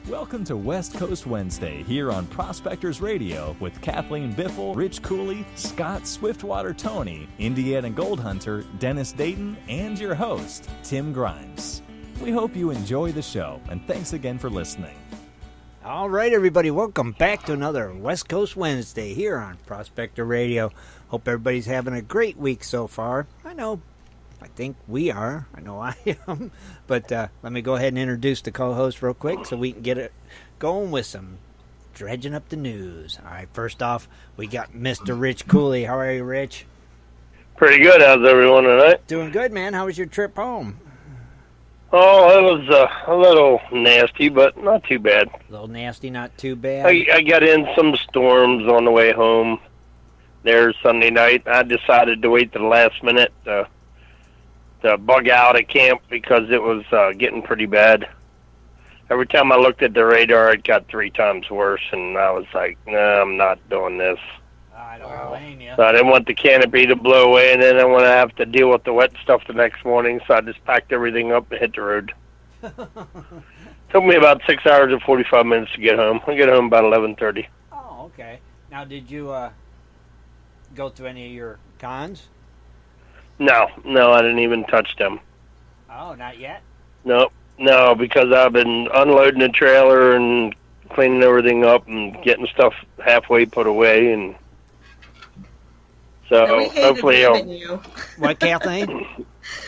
Welcome to West Coast Wednesday here on Prospectors Radio with Kathleen Biffle, Rich Cooley, Scott Swiftwater, Toney, Indiana Gold Hunter, Dennis Dayton, and your host, Tim Grimes. We hope you enjoy the show, and thanks again for listening. All right, everybody, welcome back to another West Coast Wednesday here on Prospector Radio. Hope everybody's having a great week so far. I think we are. I know I am. But let me go ahead and introduce the co-host real quick so we can get it going with some dredging up the news. All right, first off, we got Mr. Rich Cooley. How are you, Rich? Pretty good. How's everyone tonight? Doing good, man. How was your trip home? Oh, it was a little nasty, but not too bad. A little nasty, not too bad. I got in some storms on the way home there Sunday night. I decided to wait to the last minute to bug out at camp because it was getting pretty bad. Every time I looked at the radar, it got 3 times worse, and I was like, nah, I'm not doing this. I don't blame you. So I didn't want the canopy to blow away, and then I want to have to deal with the wet stuff the next morning, so I just packed everything up and hit the road. Took me about 6 hours and 45 minutes to get home. I get home about 11:30. Oh, okay. Now, did you go through any of your cons? No, I didn't even touch them. Oh, not yet? No, because I've been unloading the trailer and cleaning everything up and getting stuff halfway put away, and so hopefully you. What, Kathleen?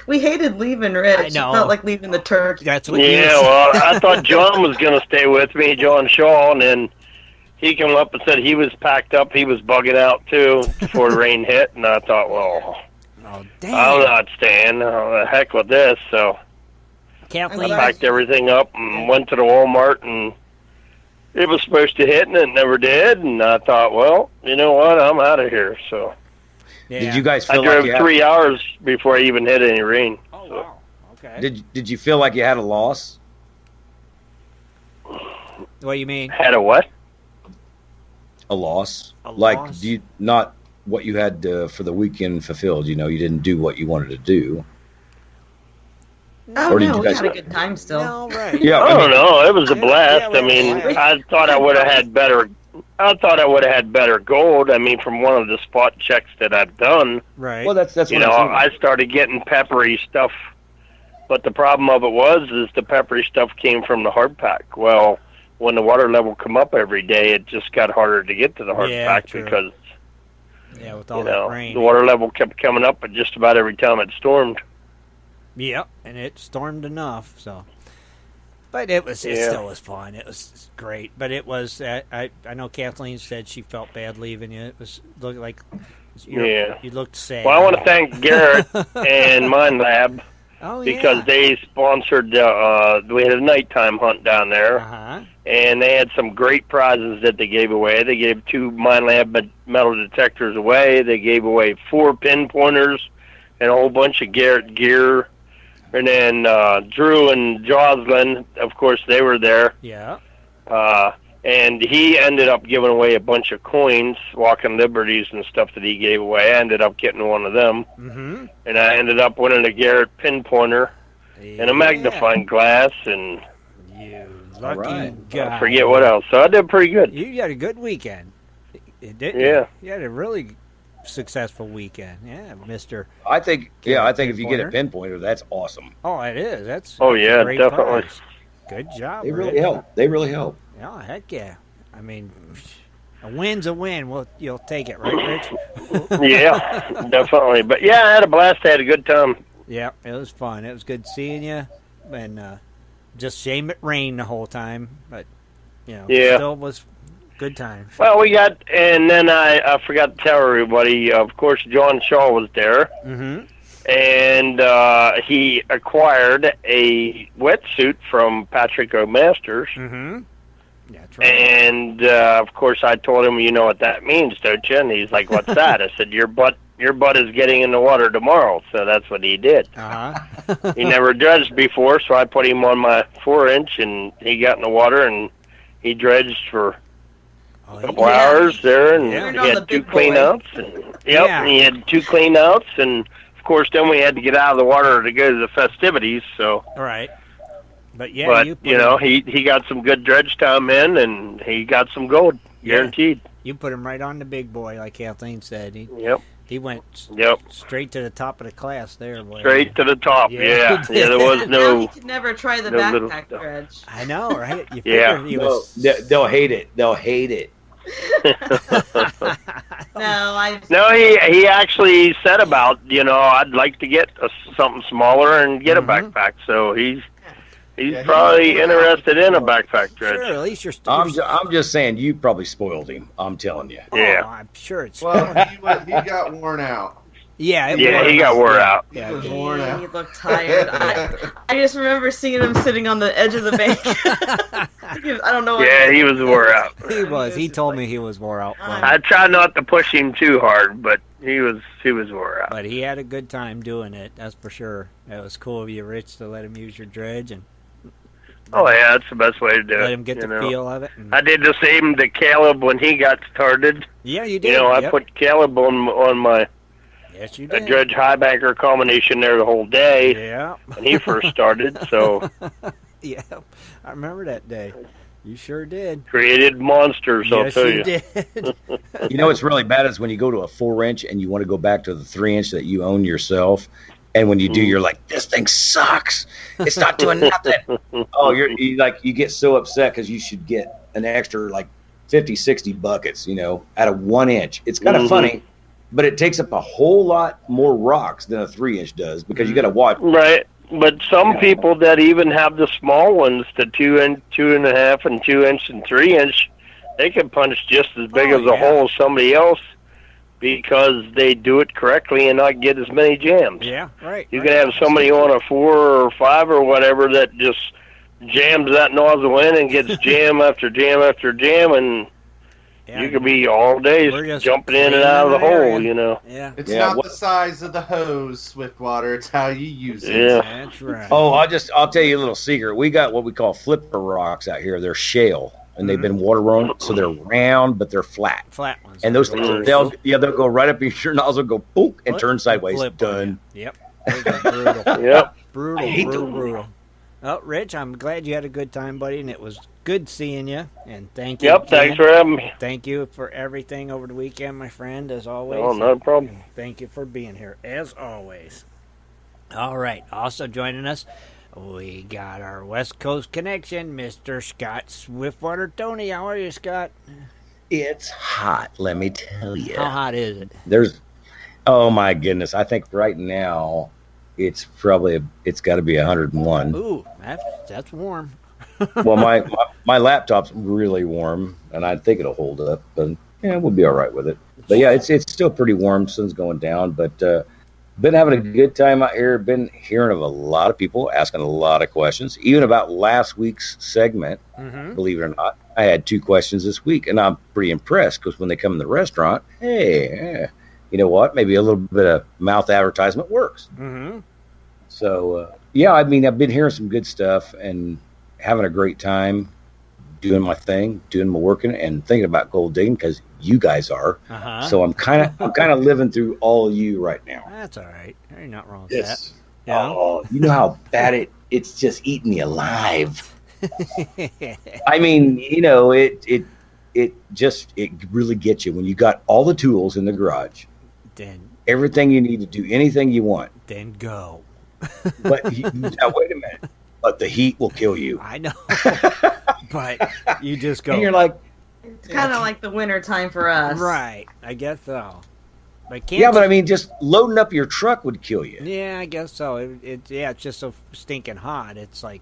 We hated leaving Rich. I know. It felt like leaving the church. That's what well, I thought John was going to stay with me, John Shaw, and then he came up and said he was packed up. He was bugging out, too, before the rain hit, and I thought, well, oh, damn. I'm not staying. The heck with this, so Kathleen, I packed everything up and went to the Walmart, and it was supposed to hit, and it never did, and I thought, well, you know what, I'm out of here, so. yeah. Did you guys feel I drove like 3 hours before I even hit any rain. Oh, so. wow. Okay. Did you feel like you had a loss? What do you mean? Had a what? A loss? A like, loss? do you not what you had for the weekend fulfilled? You know, you didn't do what you wanted to do. Oh, Or did no, you we guys- had a good time still. No, right. Yeah, I don't know. It was a blast. Yeah, I mean, right. I thought I would have had better. I thought I would have had better gold. I mean, from one of the spot checks that I've done, Right. Well, that's you what know, I'm saying. I started getting peppery stuff. But the problem of it is the peppery stuff came from the hard pack. Well, when the water level come up every day, it just got harder to get to the hard Yeah, pack true. because Yeah, with all you that know rain. the water level kept coming up, but just about every time it stormed. Yep, and it stormed enough, so. But it still was fun. It was great. But it was, I know Kathleen said she felt bad leaving you. It looked like you looked sad. Well, I want to thank Garrett and Mine Lab because they sponsored, we had a nighttime hunt down there, and they had some great prizes that they gave away. They gave 2 Mine Lab metal detectors away. They gave away 4 pinpointers and a whole bunch of Garrett gear. And then Drew and Jocelyn, of course, they were there. Yeah. And he ended up giving away a bunch of coins, Walking Liberties and stuff that he gave away. I ended up getting one of them. Mm-hmm. And I ended up winning a Garrett pinpointer and a magnifying glass and You lucky right. guy. I forget what else. So I did pretty good. You had a good weekend. Didn't Yeah. You had a really successful weekend. Yeah, Mr. I think if you get a Pinpointer. pinpointer, that's awesome. Oh, it is. That's Oh, yeah, a great definitely. prize. Good job. They Rich. really help. Oh, heck yeah. I mean, a win's a win. Well, you'll take it, right, Rich? Yeah, definitely. But yeah, I had a blast. I had a good time. Yeah, it was fun. It was good seeing you. And just shame it rained the whole time. But, still was good time. Well, we got, and then I forgot to tell everybody, of course, John Shaw was there. Mm-hmm. And he acquired a wetsuit from Patrick O'Masters. Mm-hmm. That's right. And, of course, I told him, you know what that means, don't you? And he's like, what's that? I said, your butt is getting in the water tomorrow. So that's what he did. Uh-huh. He never dredged before, so I put him on my 4-inch, and he got in the water, and he dredged for a couple hours there, and he had 2 clean-outs. And he had 2 clean-outs, and, of course, then we had to get out of the water to go to the festivities, so... All right. But yeah, but he got some good dredge time in, and he got some gold guaranteed. You put him right on the big boy, like Kathleen said. He went straight to the top of the class there, boy. Straight to the top, yeah. There was no. Now he could never try the backpack dredge. I know, right? They'll hate it. They'll hate it. No, he actually said about, I'd like to get something smaller and get a backpack. So he's probably interested in a backpack dredge. Sure, at least you're I'm just saying, you probably spoiled him. I'm telling you. Yeah. I'm sure it's. Well, he got worn out. Yeah, he got wore out. Yeah, he looked tired. I just remember seeing him sitting on the edge of the bank. I don't know. Yeah, he was wore out. He was. He told me he was wore out. I tried not to push him too hard, but he was wore out. But he had a good time doing it. That's for sure. It was cool of you, Rich, to let him use your dredge and. Oh yeah, that's the best way to do it. Let him get the feel of it. I did the same to Caleb when he got started. Yeah, you did. I put Caleb on my. Yes, you did. A dredge high banker combination there the whole day. Yeah. When he first started, so. Yeah, I remember that day. You sure did. Created monsters, I'll tell you. Did. You know what's really bad is when you go to a 4-inch and you want to go back to the 3-inch that you own yourself, and when you do, you're like, "This thing sucks. It's not doing nothing." Oh, you get so upset because you should get an extra 50, 60 buckets, out of 1 inch. It's kind of funny. But it takes up a whole lot more rocks than a 3-inch does because you got to watch. Right, but some people that even have the small ones, the 2.5 and 2-inch and 3-inch, they can punch just as big as a hole as somebody else because they do it correctly and not get as many jams. Yeah, right. You can have somebody on a 4 or 5 or whatever that just jams that nozzle in and gets jam after jam after jam, and you could be all day jumping in and out of the hole, Yeah. It's not the size of the hose, Swiftwater. It's how you use it. Yeah. That's right. Oh, I'll tell you a little secret. We got what we call flipper rocks out here. They're shale, and they've been water run, so they're round, but they're flat. Flat ones. And those things, they'll go right up your nozzle, go boop, and turn sideways. Flip Done. Yep. Those are brutal. Yep. Brutal. Oh, Rich, I'm glad you had a good time, buddy, and it was good seeing you. And thank you. Yep, thanks for having me. Thank you for everything over the weekend, my friend, as always. Oh, no problem. And thank you for being here, as always. All right, also joining us, we got our West Coast connection, Mr. Scott Swiftwater. Toney, how are you, Scott? It's hot, let me tell you. How hot is it? Oh my goodness, I think right now it's got to be 101. Ooh, that's warm. Well, my laptop's really warm, and I think it'll hold up, but we'll be all right with it. But yeah, it's still pretty warm. Sun's going down, but been having a good time out here. Been hearing of a lot of people asking a lot of questions, even about last week's segment. Mm-hmm. Believe it or not, I had 2 questions this week, and I'm pretty impressed because when they come in the restaurant, hey, you know what? Maybe a little bit of mouth advertisement works. Mm-hmm. So I've been hearing some good stuff and having a great time doing my thing, doing my working, and thinking about gold digging because you guys are. Uh-huh. So I'm kind of living through all of you right now. That's all right. There ain't nothing wrong with Yes. that. Yeah. Oh, you know how bad it's just eating me alive. I mean, it really gets you when you got all the tools in the garage. Then everything you need to do anything you want. Then go. But now wait a minute. But the heat will kill you. I know. But you just go. And you're like, it's kind of like the winter time for us. Right. I guess so. But I mean, just loading up your truck would kill you. Yeah, I guess so. It's just so stinking hot. It's like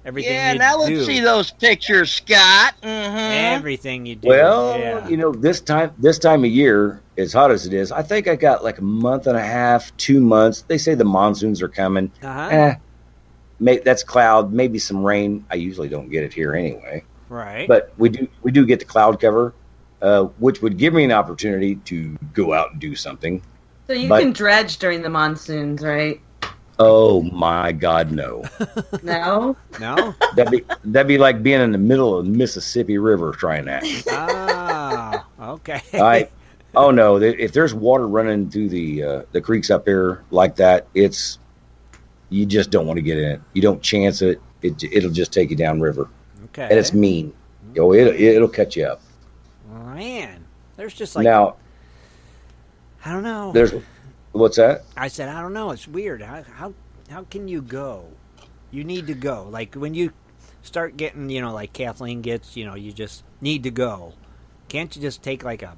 everything you do. Yeah, now let's see those pictures, Scott. Mm-hmm. Everything you do. Well, this time of year, as hot as it is, I think I got like a month and a half, 2 months. They say the monsoons are coming. Uh-huh. That's cloud, maybe some rain. I usually don't get it here anyway. Right. But we do get the cloud cover, which would give me an opportunity to go out and do something. So you can dredge during the monsoons, right? Oh my God, no. No? No? That'd be like being in the middle of the Mississippi River trying that. Ah, okay. Oh no, if there's water running through the creeks up here like that, it's you just don't want to get in it. You don't chance it. It'll just take you down river. Okay. And it's mean. It'll cut you up. Man, there's just like now. I don't know. What's that? I said I don't know. It's weird. How can you go? You need to go. Like when you start getting, like Kathleen gets, you just need to go. Can't you just take like a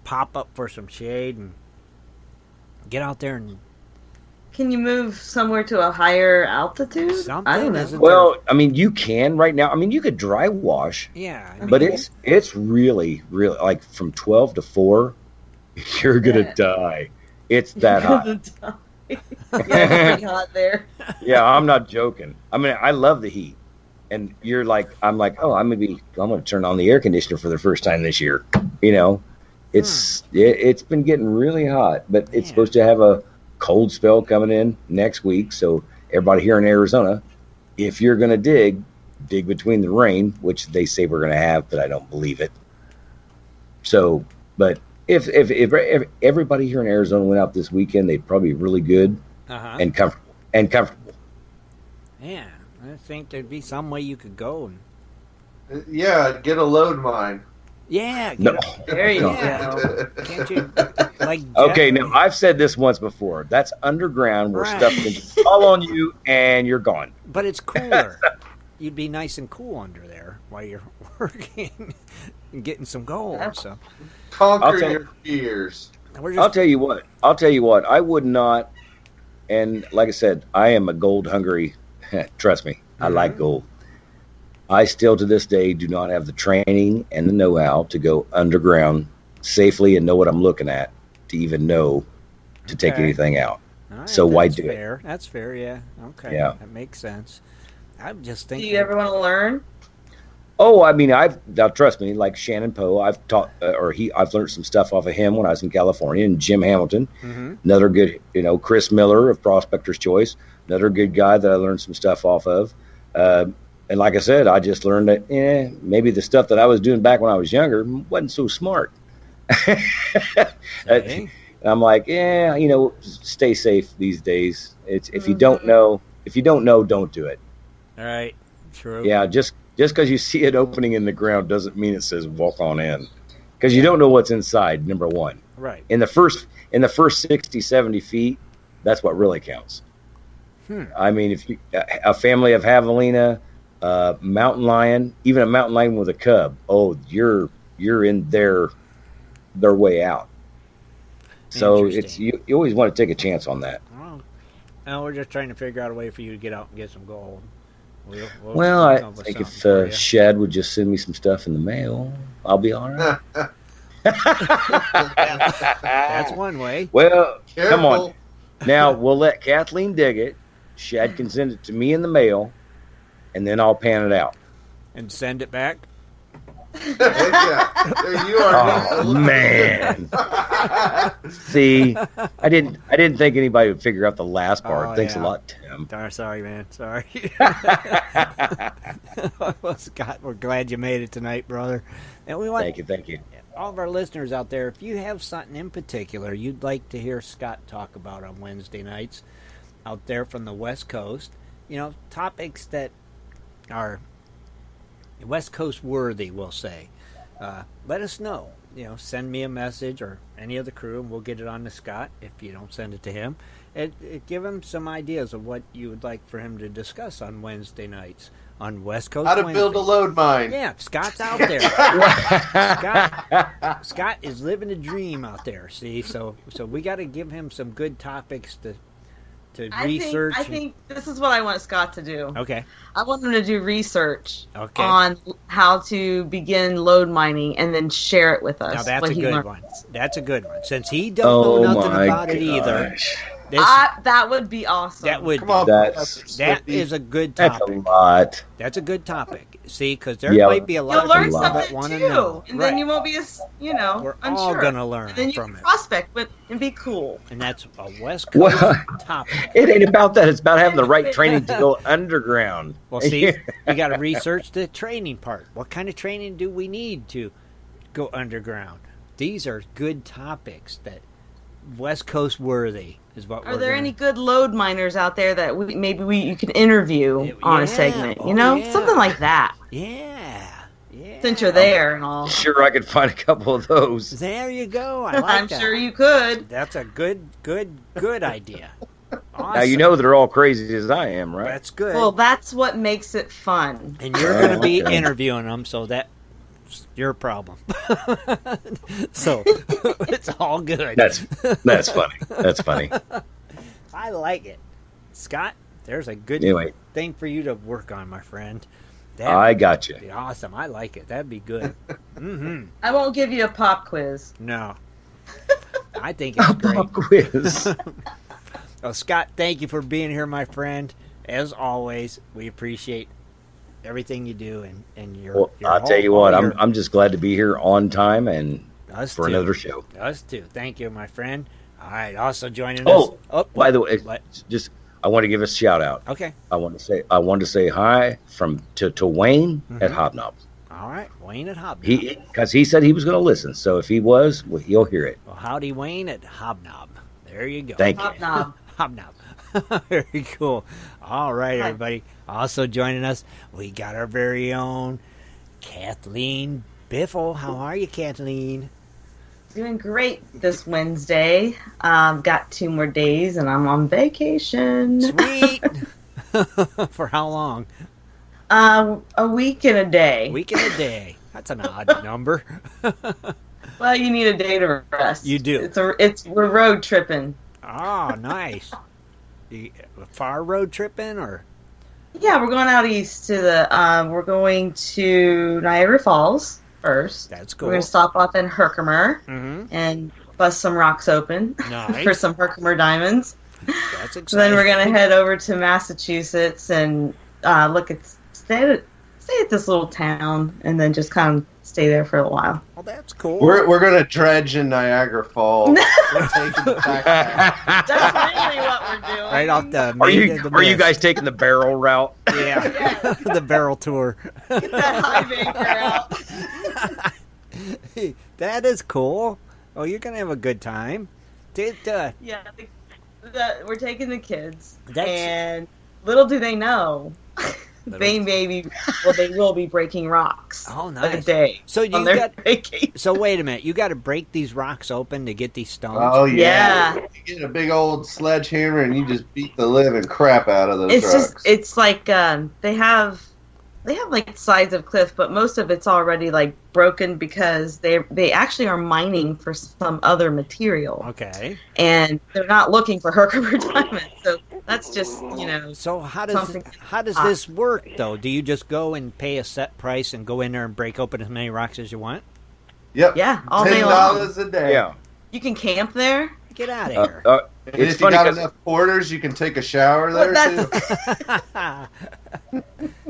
pop up for some shade and get out there and? Can you move somewhere to a higher altitude? Something. I don't know. Well, I mean, you can right now. I mean, you could dry wash. Yeah. But it's really, really like from 12 to 4, you're gonna die. It's that hot. Yeah, it's pretty hot there. Yeah, I'm not joking. I mean, I love the heat, and I'm like, oh, I'm gonna turn on the air conditioner for the first time this year. It's been getting really hot, but it's supposed to have a cold spell coming in next week. So everybody here in Arizona, if you're gonna dig between the rain, which they say we're gonna have, but I don't believe it. So, but if everybody here in Arizona went out this weekend, they'd probably be really good and comfortable. Yeah, I think there'd be some way you could go. Yeah, get a load mine. Yeah. There you go. Can't you, okay, now I've said this once before. That's underground where stuff can just fall on you and you're gone. But it's cooler. You'd be nice and cool under there while you're working and getting some gold. So conquer your fears. I'll tell you what. I would not. And like I said, I am a gold hungry. Trust me, I like gold. I still to this day do not have the training and the know-how to go underground safely and know what I'm looking at to even know to take anything out. Right, so why do it? That's fair. Yeah. Okay. Yeah. That makes sense. I'm just thinking. Do you ever want to learn? Oh, I mean, now trust me, like Shannon Poe, I've taught, I've learned some stuff off of him when I was in California, and Jim Hamilton, another good, Chris Miller of Prospector's Choice, another good guy that I learned some stuff off of. And like I said, I just learned that maybe the stuff that I was doing back when I was younger wasn't so smart. I'm like, stay safe these days. It's if you don't know, don't do it. All right, true. Yeah, just because you see it opening in the ground doesn't mean it says walk on in, because you don't know what's inside. Number one, right? In the first 60, 70 feet, that's what really counts. I mean, if a family of javelina, mountain lion, even a mountain lion with a cub, you're in their way out. So you always want to take a chance on that. Oh. Now we're just trying to figure out a way for you to get out and get some gold. Well, I think if Shad would just send me some stuff in the mail, I'll be all right. That's one way. Well, come on. Now we'll let Kathleen dig it. Shad can send it to me in the mail, and then I'll pan it out and send it back. Yeah, there you are. Oh man! See, I didn't think anybody would figure out the last part. Thanks a lot, Tim. Sorry, man. Sorry. Well, Scott, we're glad you made it tonight, brother. And we want thank you. All of our listeners out there, if you have something in particular you'd like to hear Scott talk about on Wednesday nights out there from the West Coast, topics that are West Coast worthy, we'll say. Let us know. Send me a message or any of the crew, and we'll get it on to Scott if you don't send it to him. Give him some ideas of what you would like for him to discuss on Wednesday nights on West Coast. How to build a load mine. Yeah, Scott's out there. Scott is living a dream out there. See, so we got to give him some good topics to research. I think this is what I want Scott to do. Okay. I want him to do research on how to begin load mining and then share it with us. Now that's a good one. That's a good one. Since he don't know nothing about it either. That would be awesome. That would. That is a good topic. That's a lot. That's a good topic. See, because there might be a lot of people that want to know. And then you won't be as, We're unsure. all going to learn and then from you it. Prospect and be cool. And that's a West Coast topic. It ain't about that. It's about having the right training to go underground. Well, see, you got to research the training part. What kind of training do we need to go underground? These are good topics that West Coast worthy. is what Are there any good load miners out there that you can interview on a segment? Something like that. Yeah. Since you're there and all. Sure, I could find a couple of those. There you go. I like I'm sure you could. That's a good idea. Now Awesome. they're all crazy as I am, right? That's good. Well, that's what makes it fun. And you're going to be interviewing them, so that's your problem. So it's all good. That's funny. That's funny. I like it, Scott. There's a good thing for you to work on, my friend. I got you. Be awesome. I like it. That'd be good. Mm-hmm. I won't give you a pop quiz. No. I think it's great. Pop quiz. Well, Scott, thank you for being here, my friend. As always, we appreciate everything you do and your. I'll tell you what, I'm just glad to be here on time and for another show. Us too. Thank you, my friend. All right. Also joining us. Oh, by the way, I want to give a shout out. Okay. I want to say hi to Wayne at Hobnob. All right, Wayne at Hobnob. Because he said he was going to listen. So if he was, you'll hear it. Well, howdy, Wayne at Hobnob. There you go. Thank you. Hobnob. Very cool. All right, everybody. Also joining us, we got our very own Kathleen Biffle. How are you, Kathleen? Doing great this Wednesday. Got 2 more days and I'm on vacation. Sweet. For how long? A week and a day. Week and a day. That's an odd number. Well, you need a day to rest. You do. We're road tripping. Oh, nice. Far road tripping or? Yeah, we're going out east to we're going to Niagara Falls first. That's cool. We're going to stop off in Herkimer and bust some rocks open for some Herkimer diamonds. That's exciting. So then we're going to head over to Massachusetts and stay at this little town and then just kind of stay there for a while. Well, that's cool. We're going to dredge in Niagara Falls. That's really what we're doing. Right off the Are you guys taking the barrel route? Yeah. The barrel tour. Get that high banker out. That is cool. Oh, you're going to have a good time. Yeah, we're taking the kids. And little do they know, they will be breaking rocks. Oh, nice. A day. So So wait a minute. You got to break these rocks open to get these stones. Oh yeah. You get a big old sledgehammer and you just beat the living crap out of those rocks. It's like they have like sides of cliff, but most of it's already like broken because they actually are mining for some other material. Okay. And they're not looking for Herkimer diamonds. So that's just, So how does this work though? Do you just go and pay a set price and go in there and break open as many rocks as you want? Yep. Yeah, all day long. $10 a day. Yeah. You can camp there. Get out of here. It's if you got enough porters, you can take a shower there too.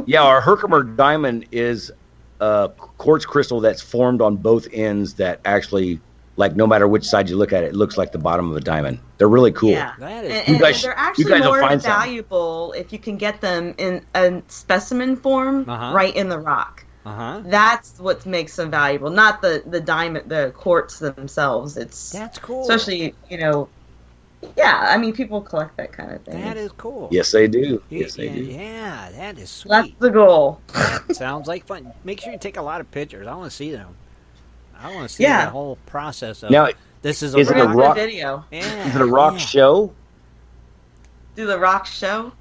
Yeah, our Herkimer diamond is a quartz crystal that's formed on both ends that actually, like, no matter which side you look at it, it looks like the bottom of a diamond. They're really cool. Yeah, that is. And they're actually more valuable if you can get them in a specimen form right in the rock. That's what makes them valuable, not the diamond, the quartz themselves. That's cool. Especially, yeah, I mean, people collect that kind of thing. That is cool. Yes, they do. Yes, they do. Yeah, that is sweet. That's the goal. That sounds like fun. Make sure you take a lot of pictures. I want to see them. I want to see the whole process of now, this is a rock video. Yeah, is it a rock show? Do the rock show?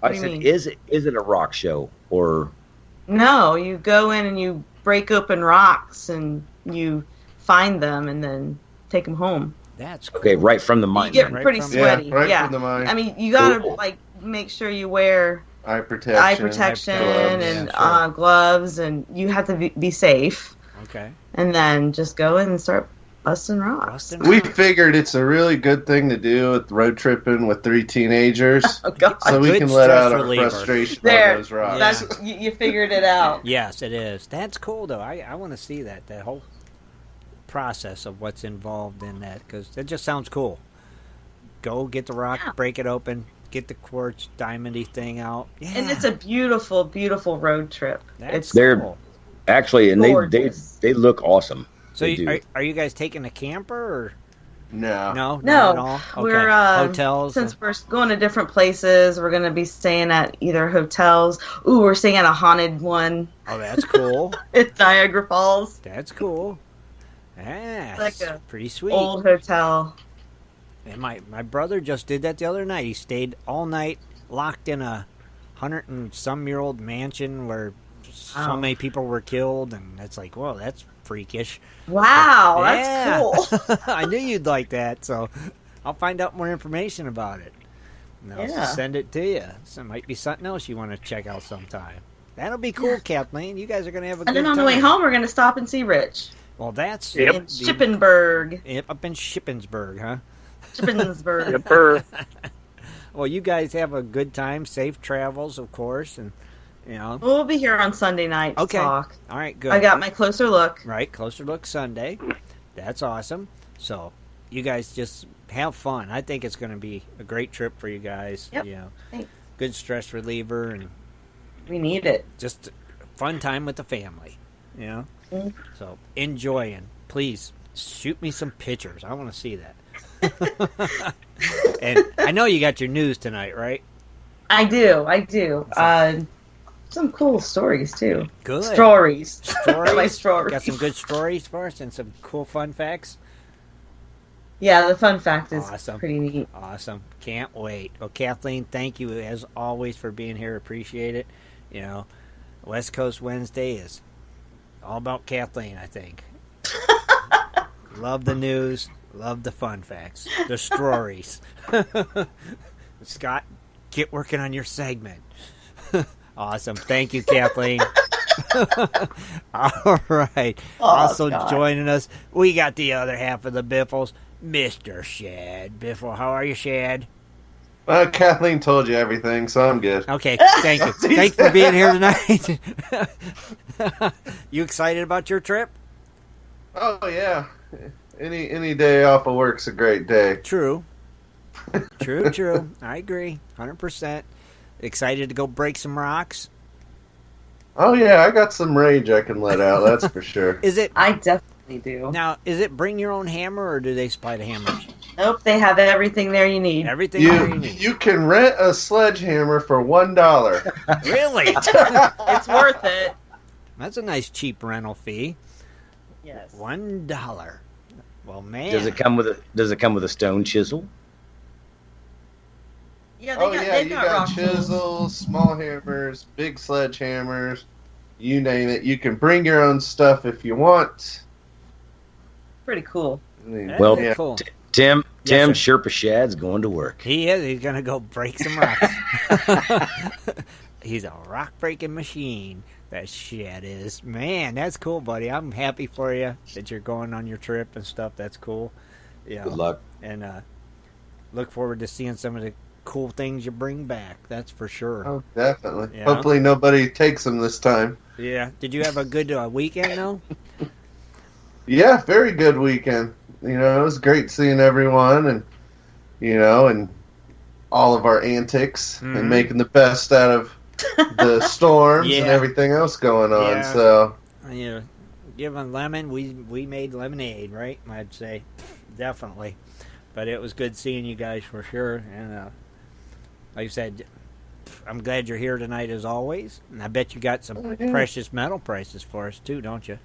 I said, is it a rock show or? No, you go in and you break open rocks and you find them and then take them home. That's cool. Okay, right from the mine. You get pretty sweaty. Yeah, from the mine. I mean, you gotta make sure you wear eye protection and gloves, and you have to be safe. Okay. And then just go in and start busting rocks. We figured it's a really good thing to do with road tripping with 3 teenagers. Oh, God. So we can let out our frustration on those rocks. You figured it out. Yes, it is. That's cool, though. I want to see that whole process of what's involved in that, because it just sounds cool. Go get the rock, break it open, get the quartz diamondy thing out. Yeah. And it's a beautiful, beautiful road trip. It's cool. Actually, and they look awesome. So are you guys taking a camper or? No, not No. at all. Okay. We're hotels. Since we're going to different places, we're going to be staying at either hotels. Ooh, we're staying at a haunted one. Oh, that's cool. It's Niagara Falls. That's cool. Yeah, It's like a pretty sweet. Old hotel. And my brother just did that the other night. He stayed all night locked in a 100-and-some-year-old mansion where so many people were killed, and it's like, whoa, that's freakish. Wow, So, that's cool. I knew you'd like that, so I'll find out more information about it. And I'll send it to you. So it might be something else you want to check out sometime. That'll be cool, Kathleen. You guys are going to have a good time. And then on the way home, we're going to stop and see Rich. Well, that's... In Shippensburg. Yep, up in Shippensburg, huh? Shippensburg. Yepper. Well, you guys have a good time. Safe travels, of course, and... You know. We'll be here on Sunday night to talk. All right, good. I got my closer look. Right, closer look Sunday. That's awesome. So you guys just have fun. I think it's going to be a great trip for you guys. Yep. You know, Thanks. good stress reliever and we need it. just a fun time with the family. You know, so enjoy and please shoot me some pictures. I want to see that. And I know you got your news tonight, right? I do. Some cool stories too. Good. Stories. My stories. Got some good stories for us and some cool fun facts. Yeah, the fun fact is Awesome. pretty neat. Awesome. Can't wait. Well, Kathleen, thank you as always for being here. Appreciate it. You know, West Coast Wednesday is all about Kathleen, I think. Love the news. Love the fun facts. The stories. Scott, get working on your segment. Awesome. Thank you, Kathleen. All right. Also God. joining us, we got the other half of the Biffles, Mr. Shad Biffle. How are you, Shad? Kathleen told you everything, so I'm good. Okay, thank you. Thanks for being here tonight. You excited about your trip? Oh yeah, any day off of work's a great day. True. True. I agree, 100%. Excited to go break some rocks? Oh yeah, I got some rage I can let out. That's for sure. Is it? I definitely do. Now, is it bring your own hammer, or do they supply the hammers? Nope, they have everything there you need. Everything there you need. You can rent a sledgehammer for $1. Really? It's worth it. That's a nice cheap rental fee. Yes. $1. Well, man. Does it come with a stone chisel? Yeah, You got chisels, small hammers, big sledgehammers, you name it. You can bring your own stuff if you want. Pretty cool. Well, cool. Tim, Yes, Sherpa Shad's going to work. He is. He's going to go break some rocks. He's a rock-breaking machine, that Shad is. Man, that's cool, buddy. I'm happy for you that you're going on your trip and stuff. That's cool. You know, Good luck. And look forward to seeing some of the cool things you bring back. That's for sure. Oh, definitely. Yeah. Hopefully nobody takes them this time. Yeah. Did you have a good weekend, though? Yeah, very good weekend. You know, it was great seeing everyone and, you know, and all of our antics and making the best out of the storms and everything else going on. Yeah. So, Yeah. Given lemon, we made lemonade, right? I'd say. Definitely. But it was good seeing you guys for sure. And like I said, I'm glad you're here tonight as always. And I bet you got some precious metal prices for us too, don't you?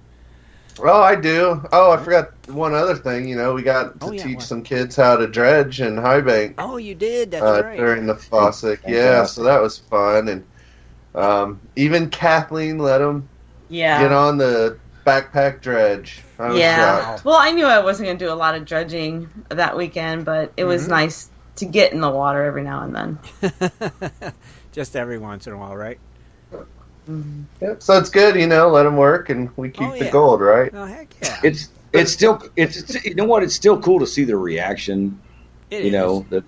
well, I do. Oh, I forgot one other thing. You know, we got to teach some kids how to dredge in high bank. Oh, you did? That's right. During the faucet. Yeah, so that was fun. And even Kathleen let them get on the backpack dredge. I was shocked. Well, I knew I wasn't going to do a lot of dredging that weekend, but it was nice to get in the water every now and then. Just every once in a while, right? Yep. So it's good, you know, let them work and we keep the gold, right? Oh, heck yeah. It's still you know what? It's still cool to see their reaction. It know that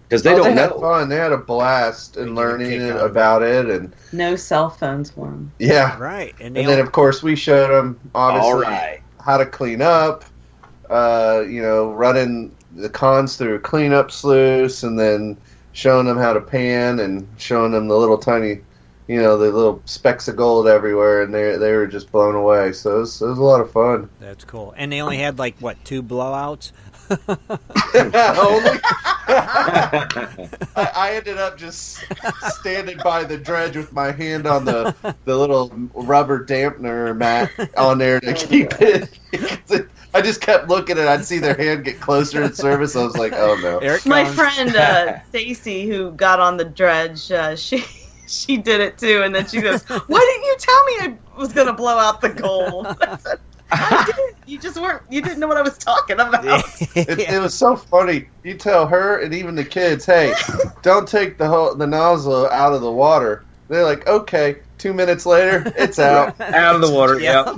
because they don't know. Had fun. They had a blast in learning about it, and no cell phones for them. Yeah, right. And then of course we showed them obviously how to clean up. You know, running the cons through a cleanup sluice, and then showing them how to pan, and showing them the little tiny, you know, the little specks of gold everywhere, and they were just blown away. So it was a lot of fun. That's cool. And they only had 2 blowouts? Only. I ended up just standing by the dredge with my hand on the little rubber dampener mat on there to keep it. I just kept looking and I'd see their hand get closer in service. I was like, oh no. My friend Stacy, who got on the dredge, she did it too, and then she goes, "Why didn't you tell me I was going to blow out the gold?" I said, I didn't. You didn't know what I was talking about. It was so funny. You tell her and even the kids, hey, don't take the nozzle out of the water. They're like, okay. 2 minutes later, it's out. Out of the water, yep.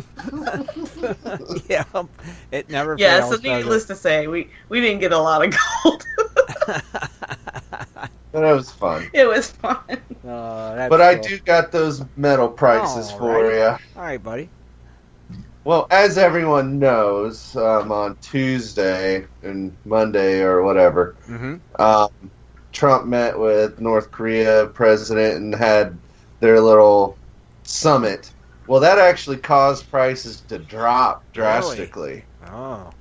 Yep. It never fails. Yeah, so needless to say, we didn't get a lot of gold. But it was fun. It was fun. But cool. I do got those metal prices for you. All right, buddy. Well, as everyone knows, on Tuesday and Monday or whatever, Trump met with North Korea president and had their little summit. Well, that actually caused prices to drop drastically. Really? Oh.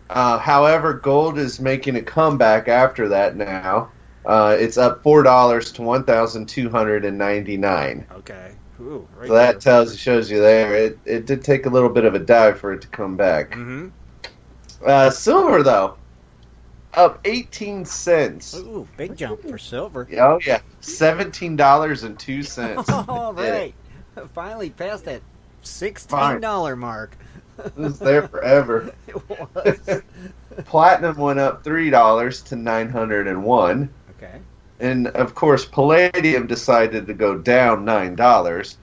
However, gold is making a comeback after that now. It's up $4 to $1,299. Okay. Ooh, right so that shows you there. It did take a little bit of a dive for it to come back. Mm-hmm. Silver, though, up 18 cents. Ooh, big jump for silver. Oh, yeah. $17.02. All right. Finally passed that $16 mark. It was there forever. It was. Platinum went up $3 to $901. Okay. And, of course, palladium decided to go down $9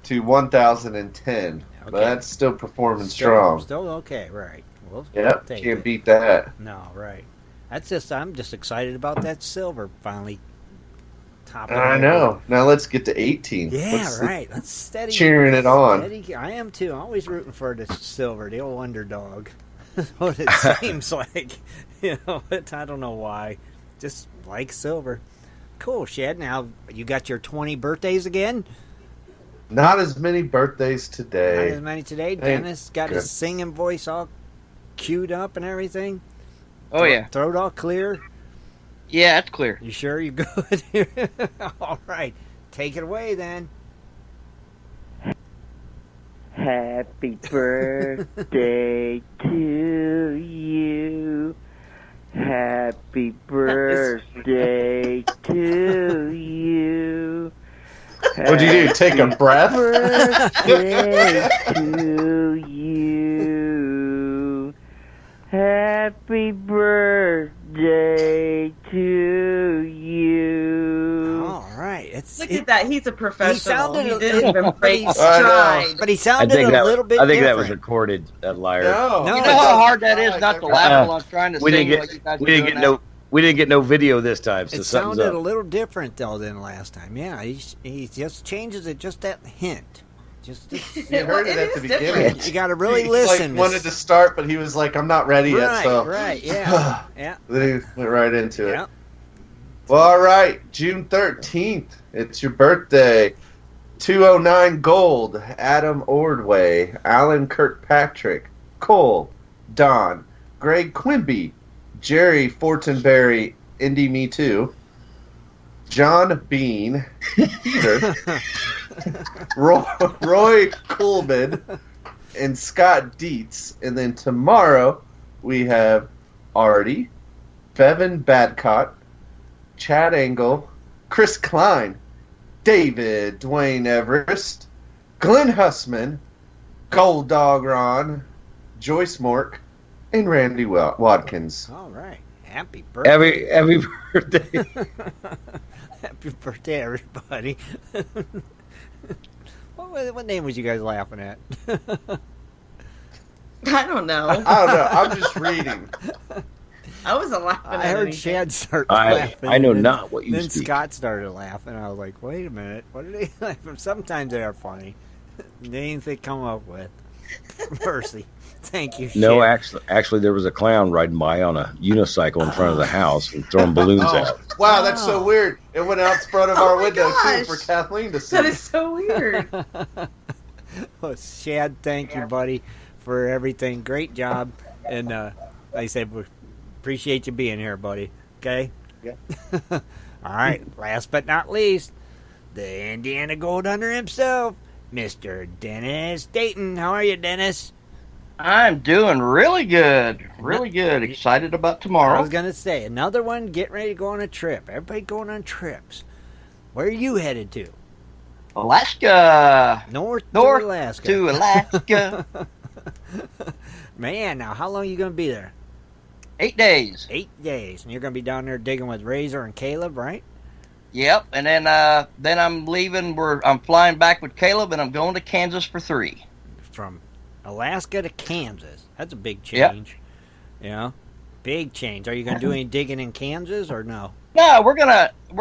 to $1,010. Okay. But that's still performing strong. Still okay, right. We'll can't beat that. No, right. I'm just excited about that silver finally topping. I know. Now let's get to 18. Yeah, right. Let's steady. Cheering it on. Steady, I am too. I'm always rooting for the silver, the old underdog. That's what it seems like. I don't know why. Just like silver. Cool, Shad. Now, you got your 20 birthdays again? Not as many birthdays today. Not as many today? Dennis got his singing voice all queued up and everything? Oh, yeah. Throat all clear? Yeah, it's clear. You sure you're good? All right. Take it away, then. Happy birthday to you. Happy birthday to you. What'd you do? Take a breath? Birthday to you. Happy birthday to you. All right. Look at that. He's a professional. He didn't even break stride. But he sounded a little bit different. I think that was recorded, that liar. No, you know how hard that is not to laugh while I'm trying to sing what you guys are doing now? We didn't get no video this time. So it sounded a little different, though, than last time. Yeah, he just changes it just that hint. You heard it at the beginning. You got to really listen. He wanted to start, but he was like, I'm not ready yet. So. Right, yeah. Yeah. Then he went right into it. Well, all right, June 13th. It's your birthday. 209 gold. Adam Ordway, Alan Kirkpatrick, Cole, Don, Greg Quimby, Jerry Fortenberry, Indie Me Too, John Bean, Peter, Roy Coolman, and Scott Dietz. And then tomorrow we have Artie, Bevan Badcott, Chad Engel, Chris Klein, David Dwayne Everest, Glenn Hussman, Gold Dog Ron, Joyce Mork, and Randy Watkins. All right. Happy birthday. Happy birthday. Happy birthday, everybody. What name was you guys laughing at? I don't know. I'm just reading. I wasn't laughing at I heard anything. Shad start laughing. I know not what you Then speak. Scott started laughing. I was like, wait a minute. What are they laughing? Sometimes they are funny. Names they come up with. Mercy. Thank you, Shad. No, actually, there was a clown riding by on a unicycle in front of the house and throwing balloons out. Wow, that's so weird. It went out in front of our window, too, for Kathleen to see. That is so weird. Well, Shad, thank you, buddy, for everything. Great job. And like I said, Appreciate you being here, buddy. Okay? Yeah. All right. Last but not least, the Indiana Gold Hunter himself, Mr. Dennis Dayton. How are you, Dennis? I'm doing really good. Really good. Excited about tomorrow. I was going to say, another one, getting ready to go on a trip. Everybody going on trips. Where are you headed to? Alaska. North to Alaska. To Alaska. Man, now how long are you going to be there? 8 days. 8 days. And you're going to be down there digging with Razor and Caleb, right? Yep. And then I'm leaving. I'm flying back with Caleb, and I'm going to Kansas for 3. From Alaska to Kansas. That's a big change. Yep. Yeah. Big change. Are you going to do any digging in Kansas or no? No, we're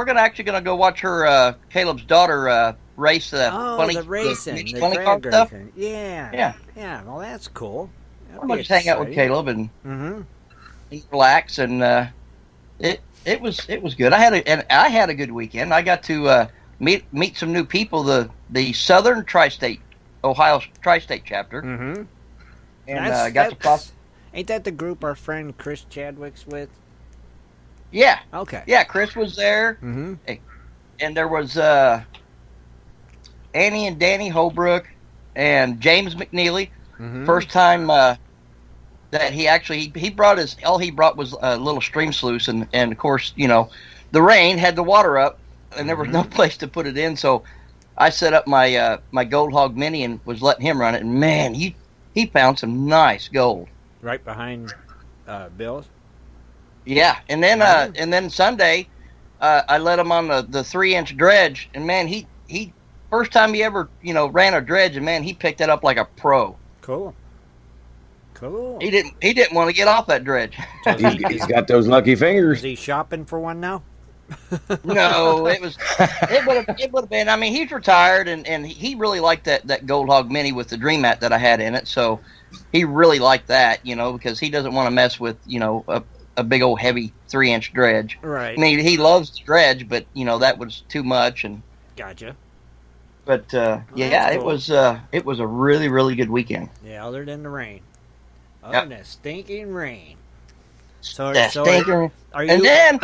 actually gonna go watch her Caleb's daughter race the racing, the funny drag car stuff. Racing. Yeah. Well, that's cool. I'm gonna just hang out with Caleb and relax, and it was good. I had a good weekend. I got to meet some new people. The Southern Tri-State, Ohio Tri-State chapter, and Ain't that the group our friend Chris Chadwick's with? Yeah. Okay. Yeah, Chris was there, and there was Annie and Danny Holbrook and James McNeely. First time that he brought all he brought was a little stream sluice, and of course, the rain had the water up, and there was no place to put it in, so I set up my my Gold Hog Mini and was letting him run it, and man, he found some nice gold. Right behind Bill's? Yeah, and then Sunday, I let him on the 3-inch dredge, and man, he first time he ever ran a dredge, and man, he picked it up like a pro. Cool. He didn't want to get off that dredge. So he's got those lucky fingers. Is he shopping for one now? No, it would have been. I mean, he's retired, and he really liked that Gold Hog Mini with the Dream Mat that I had in it, so he really liked that, because he doesn't want to mess with a big old heavy 3-inch dredge. Right. I mean, he loves the dredge, but that was too much. And gotcha. But cool. it was a really, really good weekend. Yeah, other than the rain. Yep. The stinking rain. So are you? And then